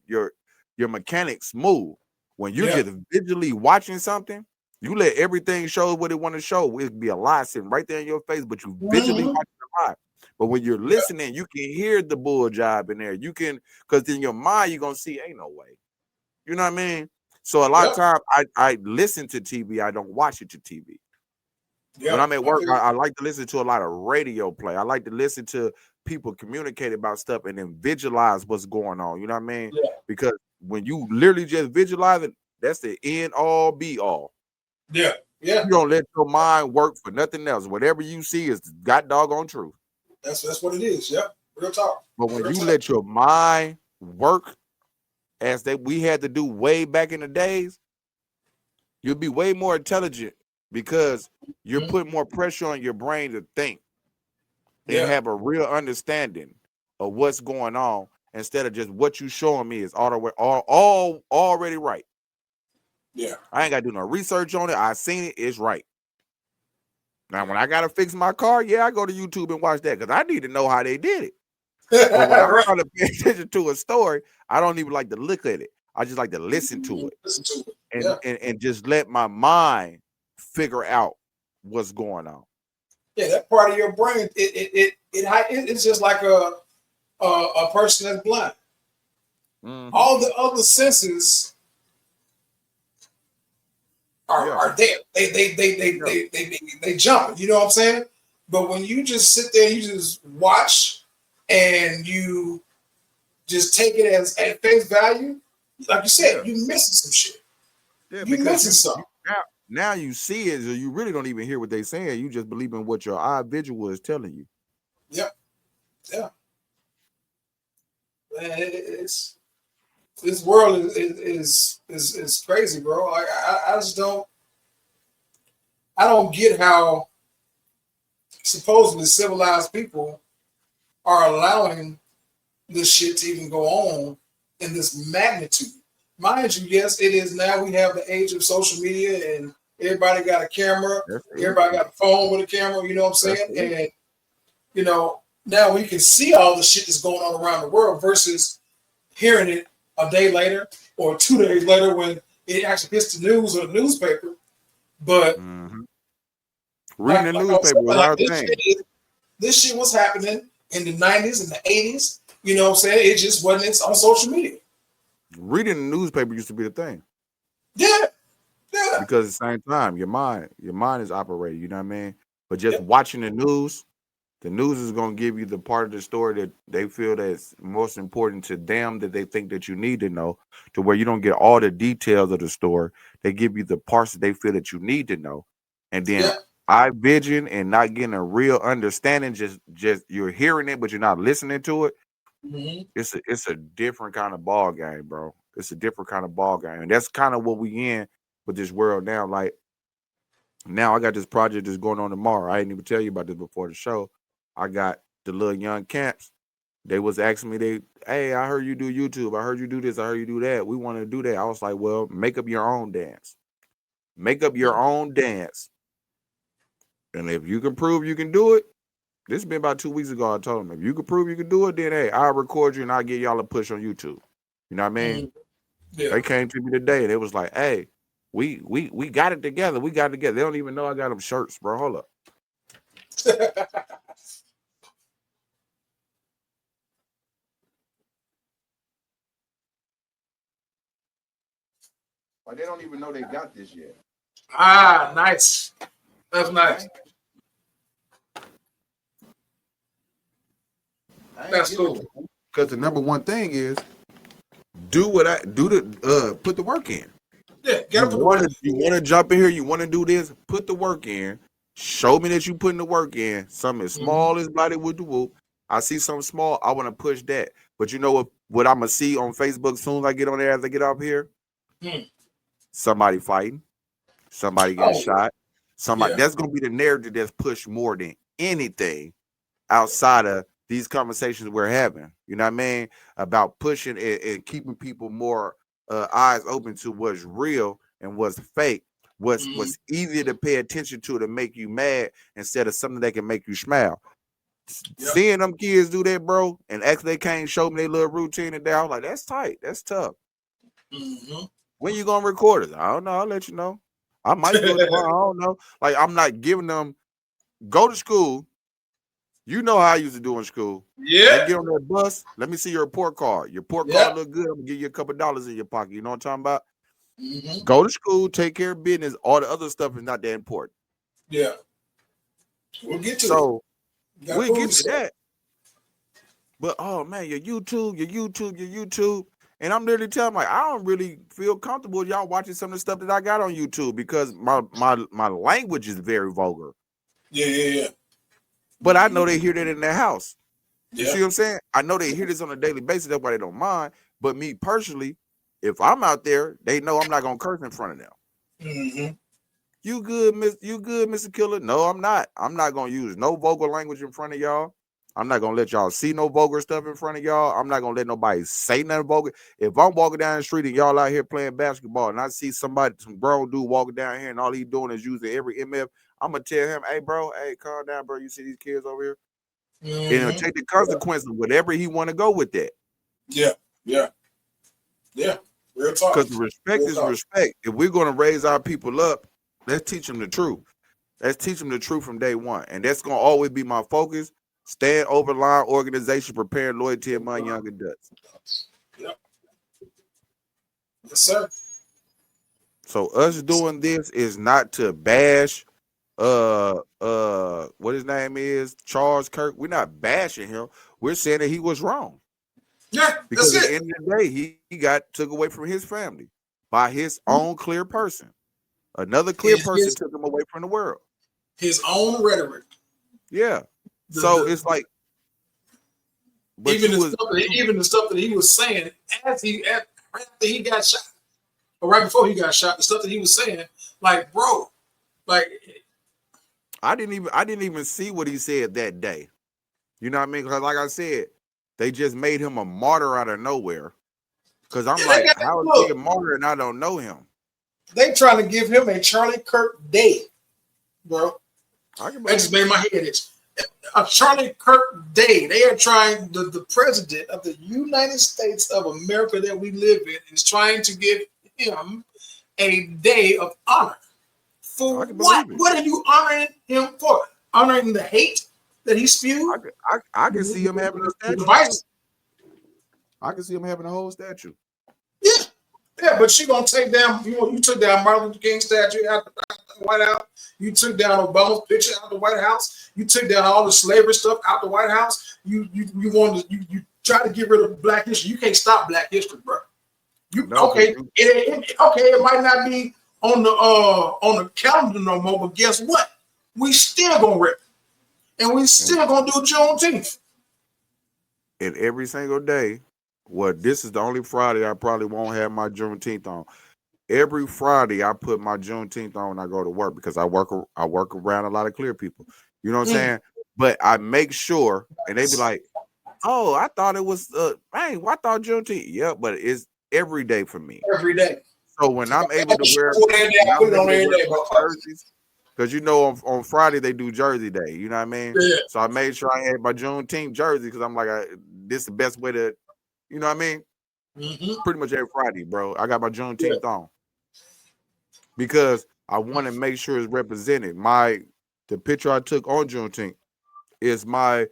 mechanics move. When you're just visually watching something, you let everything show what it want to show. It could be a lie sitting right there in your face, but you visually watching the lie. But when you're listening, you can hear the bull jive in there. You can, because in your mind, you're going to see, ain't no way. You know what I mean? So a lot of times I listen to TV. I don't watch it to TV. When I'm at work, I like to listen to a lot of radio play. I like to listen to people communicate about stuff and then visualize what's going on. You know what I mean? Yeah. Because when you literally just visualize it, that's the end all be all. Yeah. Yeah. You don't let your mind work for nothing else. Whatever you see is got doggone truth. That's what it is. Yep. Real talk. But when Real you talk. let your mind work as we had to do way back in the days, you'll be way more intelligent because you're putting more pressure on your brain to think and have a real understanding of what's going on instead of just what you showing me is all already right. Yeah. I ain't got to do no research on it. I seen it. It's right. Now, when I got to fix my car, yeah, I go to YouTube and watch that because I need to know how they did it. But when I'm trying to pay attention to a story, I don't even like to look at it. I just like to listen to it. Listen to it. And just let my mind figure out what's going on. Yeah, that part of your brain, it's just like a person that's blind. Mm-hmm. All the other senses are there. They jump. You know what I'm saying? But when you just sit there, you just watch, and you just take it as at face value, like you said, you missing some shit. Yeah, you missing something. Now you see it, so you really don't even hear what they're saying. You just believe in what your eye visual is telling you. Yep. Yeah. Man, this world is crazy, bro. I just don't get how supposedly civilized people are allowing this shit to even go on in this magnitude. Mind you, yes, it is now. We have the age of social media, and everybody got a camera. Everybody got a phone with a camera. You know what I'm saying? And you know, now we can see all the shit that's going on around the world versus hearing it a day later or 2 days later when it actually hits the news or the newspaper. But reading the newspaper without this shit was happening in the 90s and the 80s. You know what I'm saying? It just wasn't on social media. Reading the newspaper used to be the thing. Yeah. Yeah. Because at the same time, your mind is operating, you know what I mean? But just watching the news is going to give you the part of the story that they feel that's most important to them, that they think that you need to know, to where you don't get all the details of the story. They give you the parts that they feel that you need to know. And then eye vision and not getting a real understanding, just you're hearing it, but you're not listening to it. It's a different kind of ball game, bro. It's a different kind of ball game. And that's kind of what we in with this world now. Like, now I got this project that's going on tomorrow. I didn't even tell you about this before the show. I got the little young camps. They was asking me, hey, I heard you do YouTube. I heard you do this. I heard you do that. We want to do that. I was like, well, make up your own dance. Make up your own dance. And if you can prove you can do it, this has been about 2 weeks ago. I told them, if you can prove you can do it, then hey, I'll record you and I'll get y'all a push on YouTube. You know what I mean? They came to me today and it was like, hey, we got it together. We got it together. They don't even know I got them shirts, bro. Hold up. Like, they don't even know they got this yet. Ah, nice. That's nice. That's cool. Because the number one thing is put the work in. Yeah, you want to jump in here, you want to do this, put the work in. Show me that you putting the work in. Something as small as Bloody with the Whoop. I see something small, I want to push that. But you know what I'm gonna see on Facebook as soon as I get on there, as I get up here? Somebody fighting, somebody getting shot, somebody that's gonna be the narrative that's pushed more than anything outside of these conversations we're having. You know what I mean? About pushing and keeping people more eyes open to what's real and what's fake, what's easier to pay attention to make you mad instead of something that can make you smile. Seeing them kids do that, bro, and actually they can't show me their little routine and I was like, that's tight, that's tough. When you gonna record it? I don't know. I'll let you know. I might do it tomorrow. I don't know. Like, I'm not giving them go to school. You know how I used to do in school. Yeah. Get on that bus. Let me see your report card. Your report card look good. I'm gonna give you a couple dollars in your pocket. You know what I'm talking about? Go to school, take care of business. All the other stuff is not that important. Yeah. We'll get to it. We'll get to that. But oh man, your YouTube. And I'm literally telling like I don't really feel comfortable with y'all watching some of the stuff that I got on YouTube because my language is very vulgar. Yeah. But I know they hear that in their house. You Yeah. see what I'm saying? I know they hear this on a daily basis. That's why they don't mind. But me personally, if I'm out there, they know I'm not gonna curse in front of them. Mm-hmm. You good, Mr. Killer? No, I'm not. I'm not gonna use no vulgar language in front of y'all. I'm not gonna let y'all see no vulgar stuff in front of y'all. I'm not gonna let nobody say nothing vulgar. If I'm walking down the street and y'all out here playing basketball and I see somebody, some grown dude walking down here and all he doing is using every MF, I'm gonna tell him, hey, bro, hey, calm down, bro. You see these kids over here? Mm-hmm. And he'll take the consequences of whatever he want to go with that. Yeah. Real talk. Because respect is respect. If we're gonna raise our people up, let's teach them the truth. Let's teach them the truth from day one. And that's going to always be my focus. Stand over line organization, preparing loyalty among young adults. Yep. Yes, sir. So us doing this is not to bash what his name is, Charles Kirk. We're not bashing him. We're saying that he was wrong. Yeah, because that's at the end of the day, he got took away from his family by his own clear person. Another clear person took him away from the world. His own rhetoric. Yeah. So it's like, but even the stuff that he was saying after he got shot, or right before he got shot, the stuff that he was saying, like, bro, like, I didn't even see what he said that day. You know what I mean? Because like I said, they just made him a martyr out of nowhere. Because I'm like, how is he a martyr and I don't know him? They trying to give him a Charlie Kirk day, bro. I just made my head itch. A Charlie Kirk day. They are trying, the president of the United States of America that we live in is trying to give him a day of honor. For what? What are you honoring him for? Honoring the hate that he spewed? I can see him having a statue. I can see him having a whole statue. Yeah, but you gonna take down, you took down Martin Luther King statue out the White House. You took down Obama's picture out the White House. You took down all the slavery stuff out the White House. You try to get rid of Black history. You can't stop Black history, bro. It might not be on the calendar no more, but guess what? We still gonna rip it. And we still gonna do Juneteenth. And every single day, this is the only Friday I probably won't have my Juneteenth on. Every Friday I put my Juneteenth on when I go to work because I work around a lot of clear people. You know what I'm saying? But I make sure, and they be like, "Oh, I thought it was I thought Juneteenth." Yeah, but it's every day for me. Every day. So when I'm able to wear jerseys, because on Friday they do Jersey Day. You know what I mean? Yeah. So I made sure I had my Juneteenth jersey because I'm like, this is the best way to, you know what I mean? Mm-hmm. Pretty much every Friday, bro. I got my Juneteenth on because I want to make sure it's represented. The picture I took on Juneteenth is my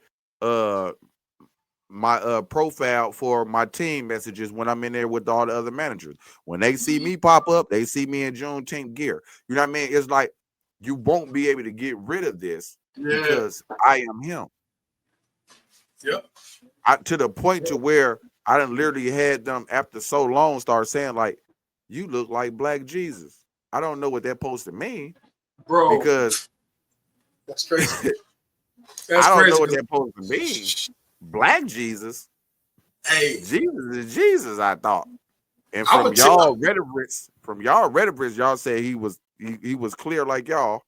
profile for my team messages when I'm in there with all the other managers. When they see me pop up, they see me in Juneteenth gear. You know what I mean? It's like you won't be able to get rid of this because I am him. Yep. To the point to where I done literally had them after so long start saying like, "You look like Black Jesus." I don't know what that supposed to mean, bro. Because that's crazy. I don't know what that supposed to mean. Black Jesus. Hey, Jesus is Jesus, I thought. And from y'all rhetorics, y'all say he was clear like y'all.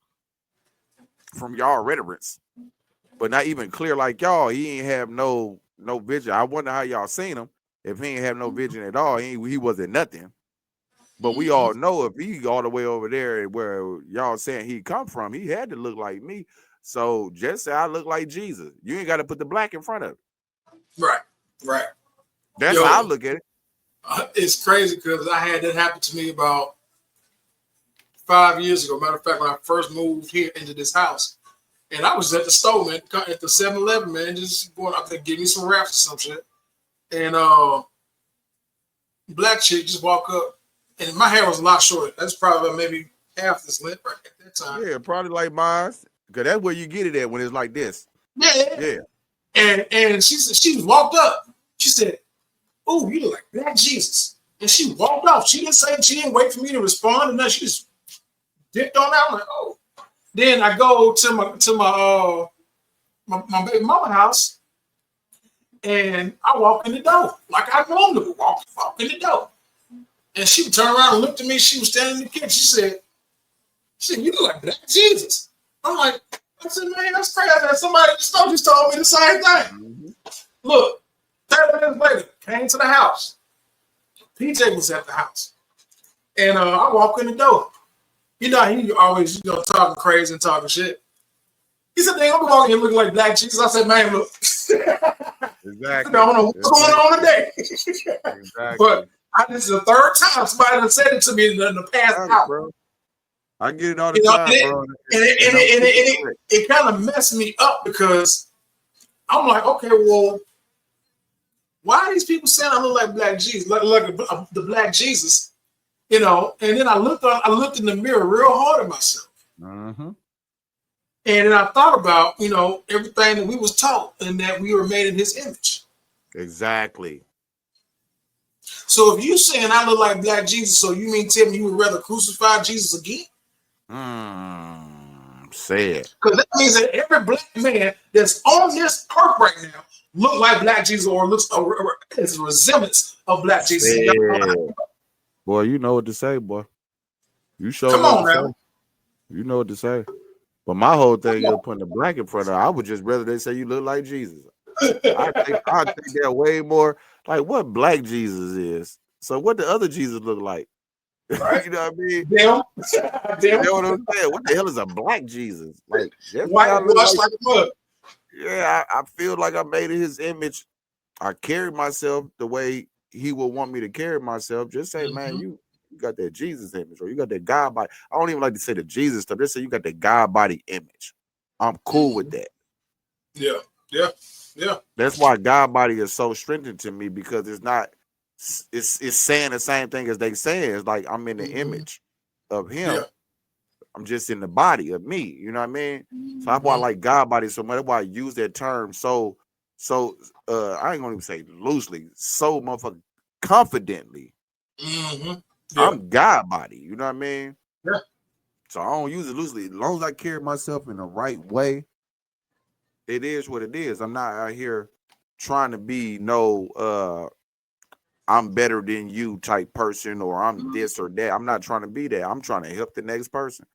From y'all rhetorics. But not even clear like y'all. He ain't have no vision. I wonder how y'all seen him. If he ain't have no vision at all, he wasn't nothing. But we all know if he all the way over there where y'all saying he come from, he had to look like me. So just say I look like Jesus. You ain't got to put the black in front of it. Right. That's how I look at it. It's crazy because I had that happen to me about 5 years ago. Matter of fact, when I first moved here into this house, and I was at the store, man, at the 7-Eleven, man, just going up there, give me some wraps or some shit. And black chick just walk up, and my hair was a lot shorter. That's probably maybe half this length right at that time. Yeah, probably like mine, because that's where you get it at when it's like this. Yeah. And she walked up. She said, "Oh, you look like Black Jesus." And she walked off. She didn't wait for me to respond, and then she just dipped on out. I'm like, oh. Then I go to my baby mama house, and I walk in the door like I normally walk in the door. And she turned around and looked at me. She was standing in the kitchen. She said, "You look like Black Jesus." I'm like, I said, "Man, that's crazy. Somebody just told me the same thing." Look, 30 minutes later, came to the house. PJ was at the house. And I walk in the door. He always, talking crazy and talking shit. He said, "Dang, I'm walking here looking like Black Jesus." I said, "Man, look." Exactly. I don't know what's going on today. Exactly. But this is the third time somebody has said it to me in the past hour. Bro. I get it all the time, bro. And it kind of messed me up because I'm like, okay, well, why are these people saying I look like Black Jesus, like the Black Jesus? And then I looked in the mirror real hard at myself. Mm-hmm. And then I thought about, everything that we was taught and that we were made in his image. Exactly. So if you saying I look like Black Jesus, so you mean tell me you would rather crucify Jesus again? Say it. Because that means that every Black man that's on this earth right now look like Black Jesus or looks as a resemblance of Black Jesus. Boy, you know what to say, boy. You show Come on now. You know what to say. But my whole thing is putting the black in front of her. I would just rather they say you look like Jesus. I think that way more. Like what Black Jesus is. So what the other Jesus look like? Right. You know what I mean? Damn. You know what I'm saying? What the hell is a Black Jesus? Like white washed like mud. Yeah, I feel like I made in his image. I carry myself the way he would want me to carry myself. Just say, man, you got that Jesus image, or you got that God body. I don't even like to say the Jesus stuff. Just say you got that God body image. I'm cool with that. Yeah. That's why God body is so strengthening to me, because it's saying the same thing as they say. It's like I'm in the image of him. Yeah. I'm just in the body of me. You know what I mean? So that's why I like God body so much. That's why I use that term so I ain't gonna even say loosely, so motherfucking confidently. Yeah. I'm God body, you know what I mean? Yeah. So I don't use it loosely. As long as I carry myself in the right way, it is what it is. I'm not out here trying to be I'm better than you type person, or I'm this or that. I'm not trying to be that. I'm trying to help the next person.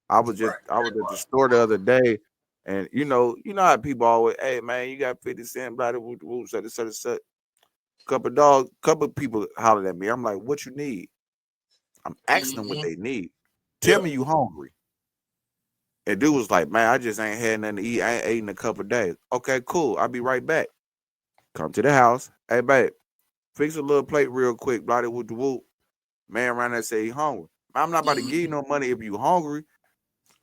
I was at the store the other day, and you know how people always, hey man, you got 50 cents, blah, blah, blah, such. Couple people hollered at me. I'm like, what you need? I'm asking them what they need. Tell me you hungry. And dude was like, man, I just ain't had nothing to eat. I ain't ate in a couple of days. Okay, cool. I'll be right back. Come to the house. Hey, babe, fix a little plate real quick. Blah, blah, blah, blah. Man around there say he hungry. I'm not about to give you no money if you hungry.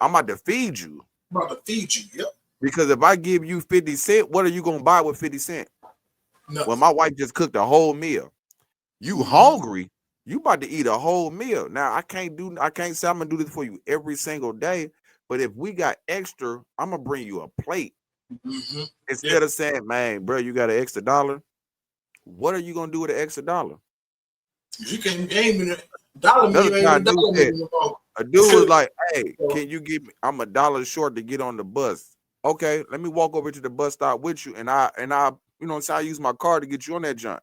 I'm about to feed you. Yep. Because if I give you 50 cents, what are you going to buy with 50 cents? No. Well, my wife just cooked a whole meal. You hungry, you about to eat a whole meal. Now, I can't say I'm going to do this for you every single day, but if we got extra, I'm going to bring you a plate. Instead of saying, man, bro, you got an extra $1. What are you going to do with an extra $1? You can aim in $1. A dude was like, hey, can you give me, I'm $1 short to get on the bus. Okay, let me walk over to the bus stop with you, and I so I use my car to get you on that junk.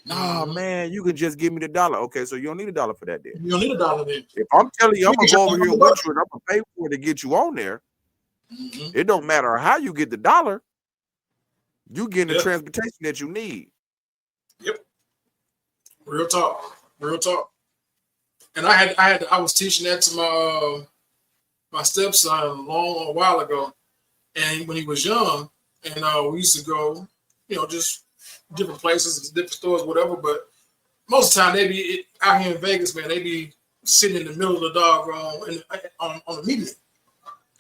Nah, man, you can just give me the $1. Okay, so you don't need $1 for that then. You don't need $1 then. If I'm telling you I'm gonna go over here with you and I'm gonna pay for it to get you on there, it don't matter how you get the $1, you getting the transportation that you need. Yep. Real talk. And I was teaching that to my stepson a while ago, and when he was young, and we used to go, just different places, different stores, whatever. But most of the time, they be out here in Vegas, man. They be sitting in the middle of the doggone on the median.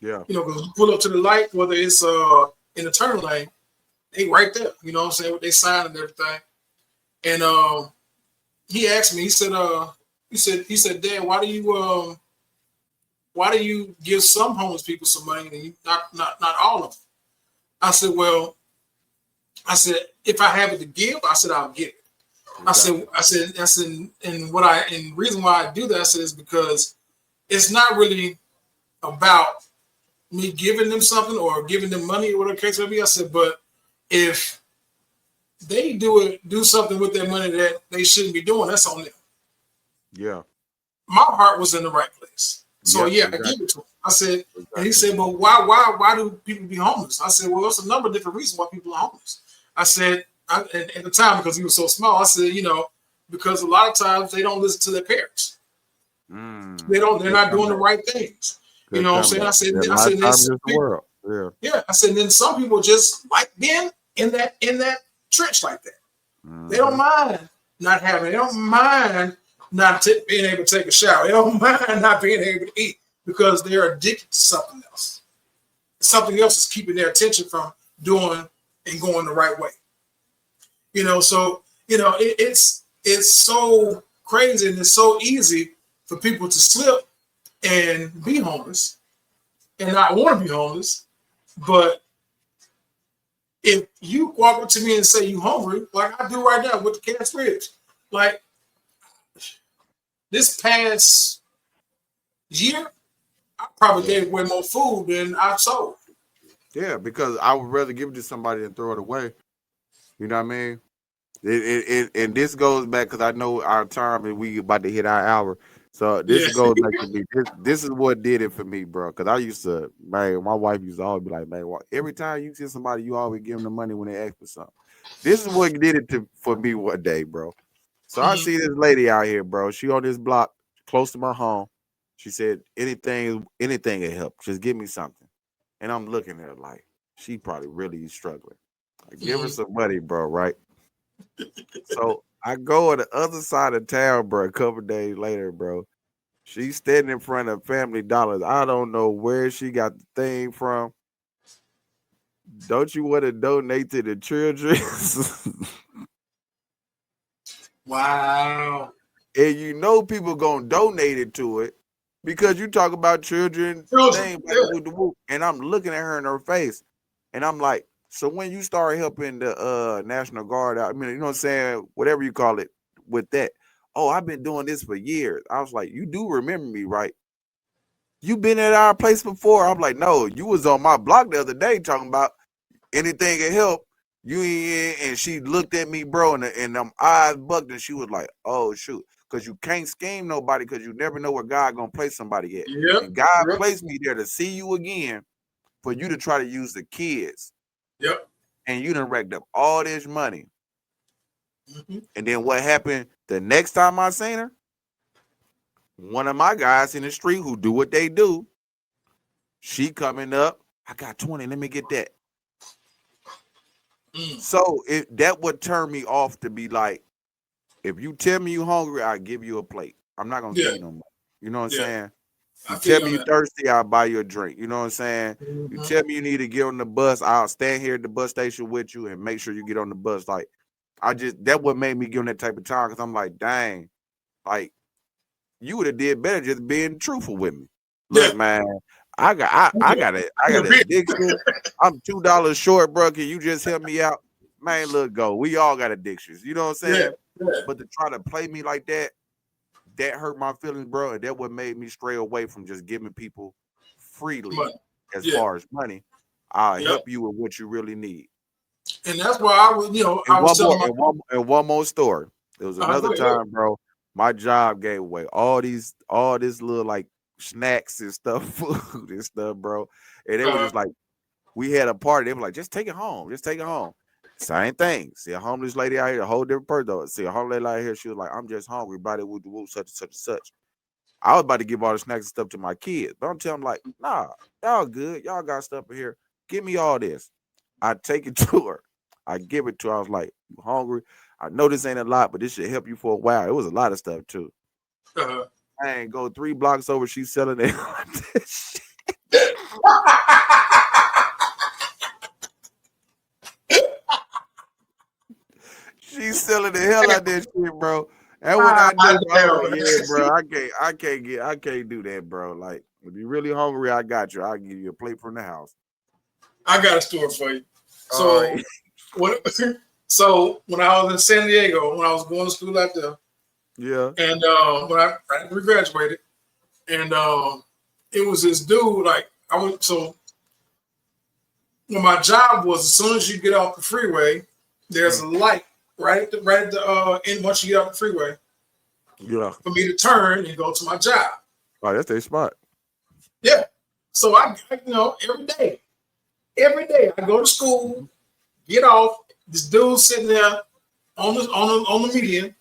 Yeah. Because you pull up to the light, whether it's in the turn lane, they right there. You know what I'm saying, with their sign and everything. And he asked me. He said, Dad, why do you give some homeless people some money and not all of them? I said, well, I said, if I have it to give, I said, I'll give it. Exactly. I said, and reason why I do that, I said, is because it's not really about me giving them something or giving them money or whatever the case may be. I said, but if they do something with their money that they shouldn't be doing, that's on them. Yeah. My heart was in the right place. So exactly. I gave it to him. I said, exactly. And he said, but why do people be homeless? I said, well, there's a number of different reasons why people are homeless. I said, at the time, because he was so small, I said, because a lot of times they don't listen to their parents. They're not doing the right things. You know what I'm saying? I said, I said, then some people just like being in that trench like that. They don't mind not having. They don't mind not being able to take a shower. They don't mind not being able to eat because they're addicted to something else. Something else is keeping their attention from doing and going the right way. So it's so crazy and it's so easy for people to slip and be homeless and not want to be homeless. But if you walk up to me and say you hungry, like I do right now with the cat's ribs, like this past year, I probably gave away more food than I've sold. Yeah, because I would rather give it to somebody than throw it away. You know what I mean? And this goes back because I know our time and we about to hit our hour. So this goes back to me. This is what did it for me, bro. Because I used to, man, my wife used to always be like, man, every time you see somebody, you always give them the money when they ask for something. This is what did it for me one day, bro. So I see this lady out here, bro. She on this block close to my home. She said, anything will help. Just give me something. And I'm looking at her like, she probably really struggling. I give her some money, bro, right? So I go on the other side of town, bro, a couple days later, bro. She's standing in front of Family Dollars. I don't know where she got the thing from. Don't you want to donate to the children? Wow. And people gonna donate it to it because you talk about children. Thing, and I'm looking at her in her face, and I'm like, so when you start helping the National Guard out, I mean, you know what I'm saying, whatever you call it, with that. Oh, I've been doing this for years. I was like, you do remember me, right? You been at our place before? I'm like, no, you was on my block the other day talking about anything can help. You ain't, and she looked at me, bro, and them eyes bugged, and she was like, oh shoot, because you can't scheme nobody because you never know where God gonna place somebody at. Yep. And God placed me there to see you again for you to try to use the kids. Yep. And you done racked up all this money. And then what happened the next time I seen her? One of my guys in the street who do what they do, she coming up, I got 20, let me get that. So that would turn me off to be like, if you tell me you hungry, I'll give you a plate. I'm not gonna give you no more. You know what I'm saying? You tell me you thirsty, I'll buy you a drink. You know what I'm saying? You tell me you need to get on the bus, I'll stand here at the bus station with you and make sure you get on the bus. Like, that what made me give them that type of time, because I'm like, dang, like, you would have did better just being truthful with me. Look, man, I got an addiction. I'm $2 short, bro. Can you just help me out? Man, look, go. We all got addictions. You know what I'm saying? But to try to play me like that hurt my feelings, bro. And that what made me stray away from just giving people freely as far as money. I'll help you with what you really need. And that's why I was, one more story. There was another time, bro. My job gave away all this little like snacks and stuff, food and stuff, bro. And they were just like, we had a party. They were like, just take it home. Just take it home. Same thing. See a homeless lady out here, a whole different person though. See a homeless lady out here, she was like, I'm just hungry, body would do such and such and such. I was about to give all the snacks and stuff to my kids, but I'm telling them like, nah, y'all good. Y'all got stuff in here. Give me all this. I take it to her. I give it to her. I was like, you hungry? I know this ain't a lot, but this should help you for a while. It was a lot of stuff too. I ain't go 3 blocks over. She's selling it. She's selling the hell out of that shit, bro. And when I do, bro, I can't do that, bro. Like, if you're really hungry, I got you. I'll give you a plate from the house. I got a story for you. So So when I was in San Diego, when I was going to school out there, Yeah. and when I graduated, and it was this dude. Like I went so when my job was, as soon as you get off the freeway, there's a light right at the end once you get off the freeway. Yeah. For me to turn and go to my job. Oh, that's their spot. Yeah. So I every day I go to school, get off. This dude sitting there on the median.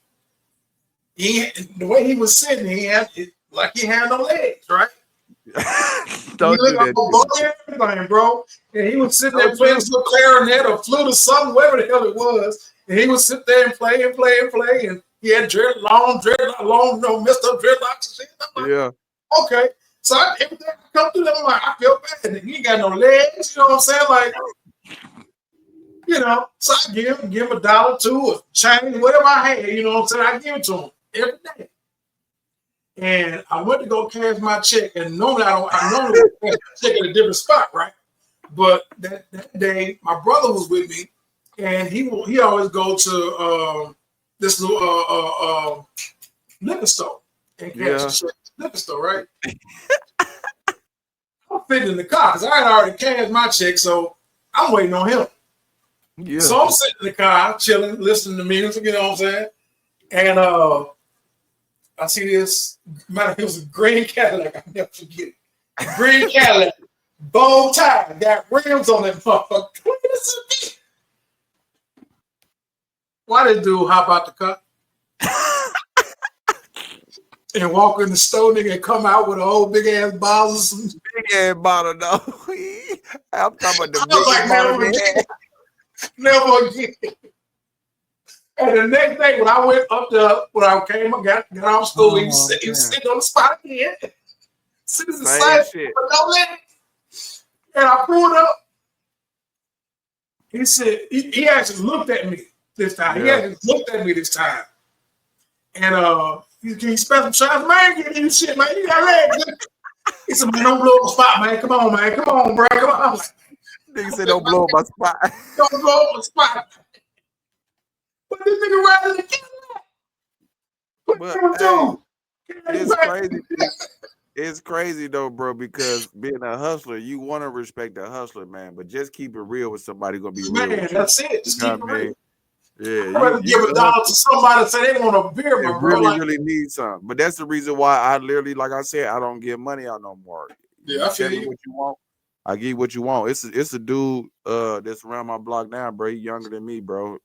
The way he was sitting, he had no legs, right? Don't do that. Everything, bro. And he was sitting there playing some clarinet or flute or something, whatever the hell it was. And he would sit there and play. And he had long, messed up dreadlocks and shit. Like, yeah. Okay. So every day I come through them, I'm like, I feel bad. He ain't got no legs, you know what I'm saying? Like, so I give him $1, $2, or change, whatever I had, you know what I'm saying? I give it to him every day. And I went to go cash my check, and normally I normally cash my check at a different spot, right? But that day, my brother was with me, and he always go to this little liquor store and cash the check. Liquor store, right? I'm fitting in the car because I had already cashed my check, so I'm waiting on him. Yeah. So I'm sitting in the car, chilling, listening to music, you know what I'm saying? And I see this, it was a green Cadillac, I'll never forget it. Green Cadillac, bow tie, got rims on that motherfucker. Why did dude hop out the car? And walk in the store, nigga, and come out with a whole big ass bottle of some big ass bottle, no. I'm talking about the big bottle. Never again. And the next day, when I went up there, when I got off school, he was sitting on the spot again. Sitting the same shit. And I pulled up. He said, he actually looked at me this time. Yeah. He actually looked at me this time. And can you spend some shots? Man, get you shit, man. You got legs. He said, man, don't blow up my spot, man. Come on, man. Come on, bro. Come on. Nigga said, don't blow up my spot. Don't blow up my spot. But this nigga riding the it's crazy. It's crazy though, bro, because being a hustler, you want to respect the hustler, man. But just keep it real with somebody gonna be real. Man, that's it. Just keep it real. Yeah, I'd rather give $1 to somebody that say they want a beer, but really need something. But that's the reason why I literally, like I said, I don't give money out no more. Yeah, I feel you. What you want, I give you what you want. It's a dude that's around my block now, bro. He younger than me, bro.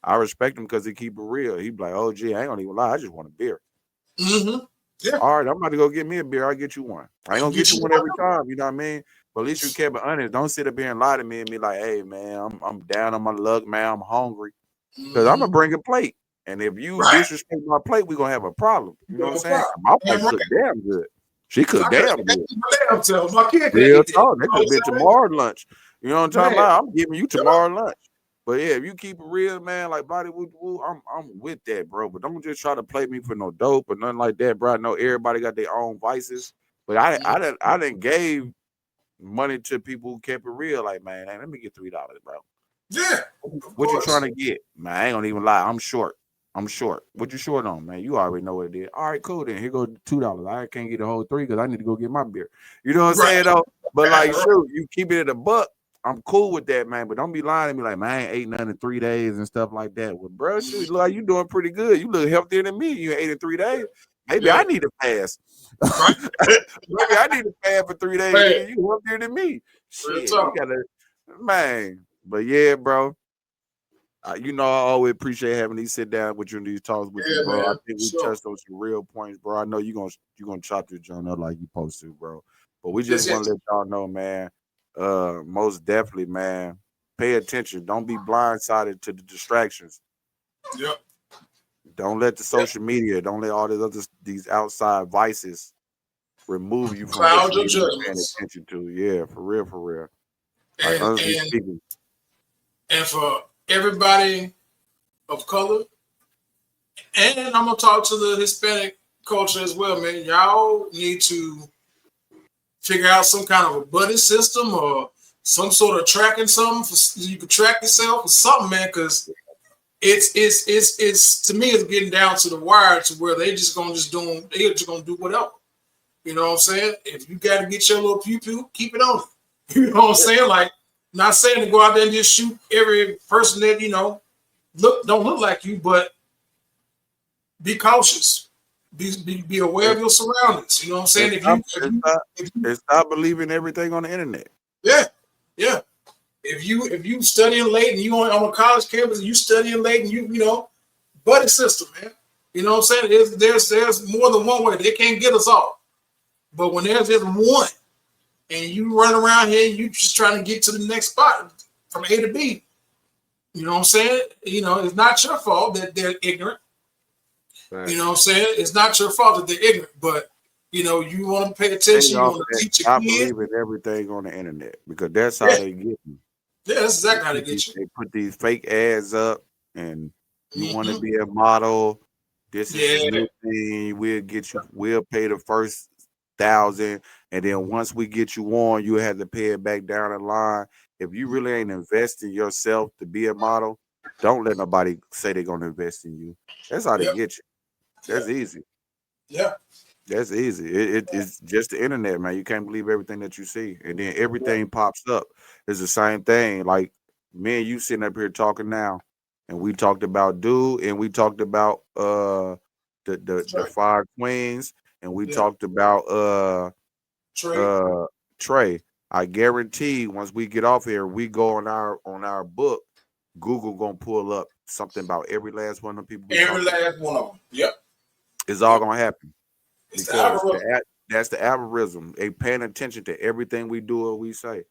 I respect him because he keep it real. He be like, oh, gee, I ain't gonna even lie. I just want a beer. Mm-hmm. Yeah. All right, I'm about to go get me a beer. I'll get you one. I ain't gonna get you one every time. You know what I mean? But at least you kept it honest. Don't sit up here and lie to me and be like, hey, man, I'm down on my luck, man. I'm hungry. Because I'm going to bring a plate. And if you disrespect my plate, we're going to have a problem. You know what I'm saying? My plate cooked damn good. She cooked damn good. My kid real talk. That could have been tomorrow's lunch. You know what I'm talking about? I'm giving you tomorrow's lunch. But yeah, if you keep it real, man, like body woo, I'm with that, bro. But don't just try to play me for no dope or nothing like that, bro. I know everybody got their own vices. But I didn't gave money to people who kept it real. Like, man, hey, let me get $3, bro. Yeah. What you trying to get? Man, I ain't gonna even lie. I'm short. What you short on, man? You already know what it is. All right, cool then. Here goes $2. I can't get the whole 3 because I need to go get my beer. You know what I'm saying, though? But like, shoot, you keep it at $1. I'm cool with that, man. But don't be lying to me like, man, I ain't ate nothing in 3 days and stuff like that. Well, bro, shoot, look like you doing pretty good. You look healthier than me. You ate in 3 days. Maybe I need to fast. Maybe I need to fast for 3 days. Man. You healthier than me. Shit, you gotta, man. But yeah, bro. You know, I always appreciate having these sit down with you and these talks with you, bro. Man, I think we touched on some real points, bro. I know you're gonna chop this joint up like you supposed to, bro. But we just want to let y'all know, man. Most definitely, man. Pay attention. Don't be blindsided to the distractions. Yep. Don't let the social media, don't let all these outside vices remove you from what you're paying attention to. Yeah, for real. And for everybody of color, and I'm gonna talk to the Hispanic culture as well, man. Y'all need to figure out some kind of a buddy system or some sort of tracking something for you can track yourself or something, man, because it's to me it's getting down to the wire to where they're just gonna do whatever. You know what I'm saying? If you got to get your little pew pew, keep it on it. You know what I'm saying? Like, not saying to go out there and just shoot every person that don't look like you, but be cautious. Be aware of your surroundings. You know what I'm saying? Stop believing everything on the internet. Yeah. If you studying late and you on a college campus and you studying late and you buddy system, man. You know what I'm saying? There's more than one way. They can't get us all. But when there's just one and you run around here and you just trying to get to the next spot from A to B, you know what I'm saying? It's not your fault that they're ignorant. Right. You know what I'm saying? It's not your fault that they're ignorant, but you want to pay attention. You want to teach your kids. I believe in everything on the internet because that's how they get you. Yeah, that's exactly how they get you. They put these fake ads up, and you want to be a model. This is a new thing. We'll get you. We'll pay the first 1,000, and then once we get you on, you have to pay it back down the line. If you really ain't investing yourself to be a model, don't let nobody say they're gonna invest in you. That's how they get you. That's easy. Yeah. That's easy. It's just the internet, man. You can't believe everything that you see. And then everything pops up. It's the same thing. Like me and you sitting up here talking now, and we talked about Dude, and we talked about the 5 Queens, and we talked about Trey. I guarantee once we get off here, we go on our book, Google gonna pull up something about every last one of the people. Every last one of them. Yep. It's all gonna happen. Because that's the algorithm. They paying attention to everything we do or we say.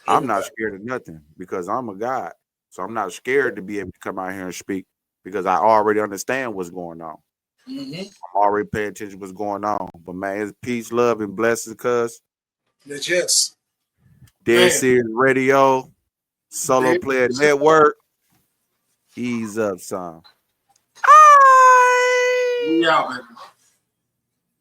I'm not scared of nothing because I'm a God. So I'm not scared to be able to come out here and speak because I already understand what's going on. Mm-hmm. I'm already paying attention to what's going on. But man, it's peace, love, and blessings, cuz. Yes. Dead Series Radio, Solo Player Network. Ease up, son. We out, baby.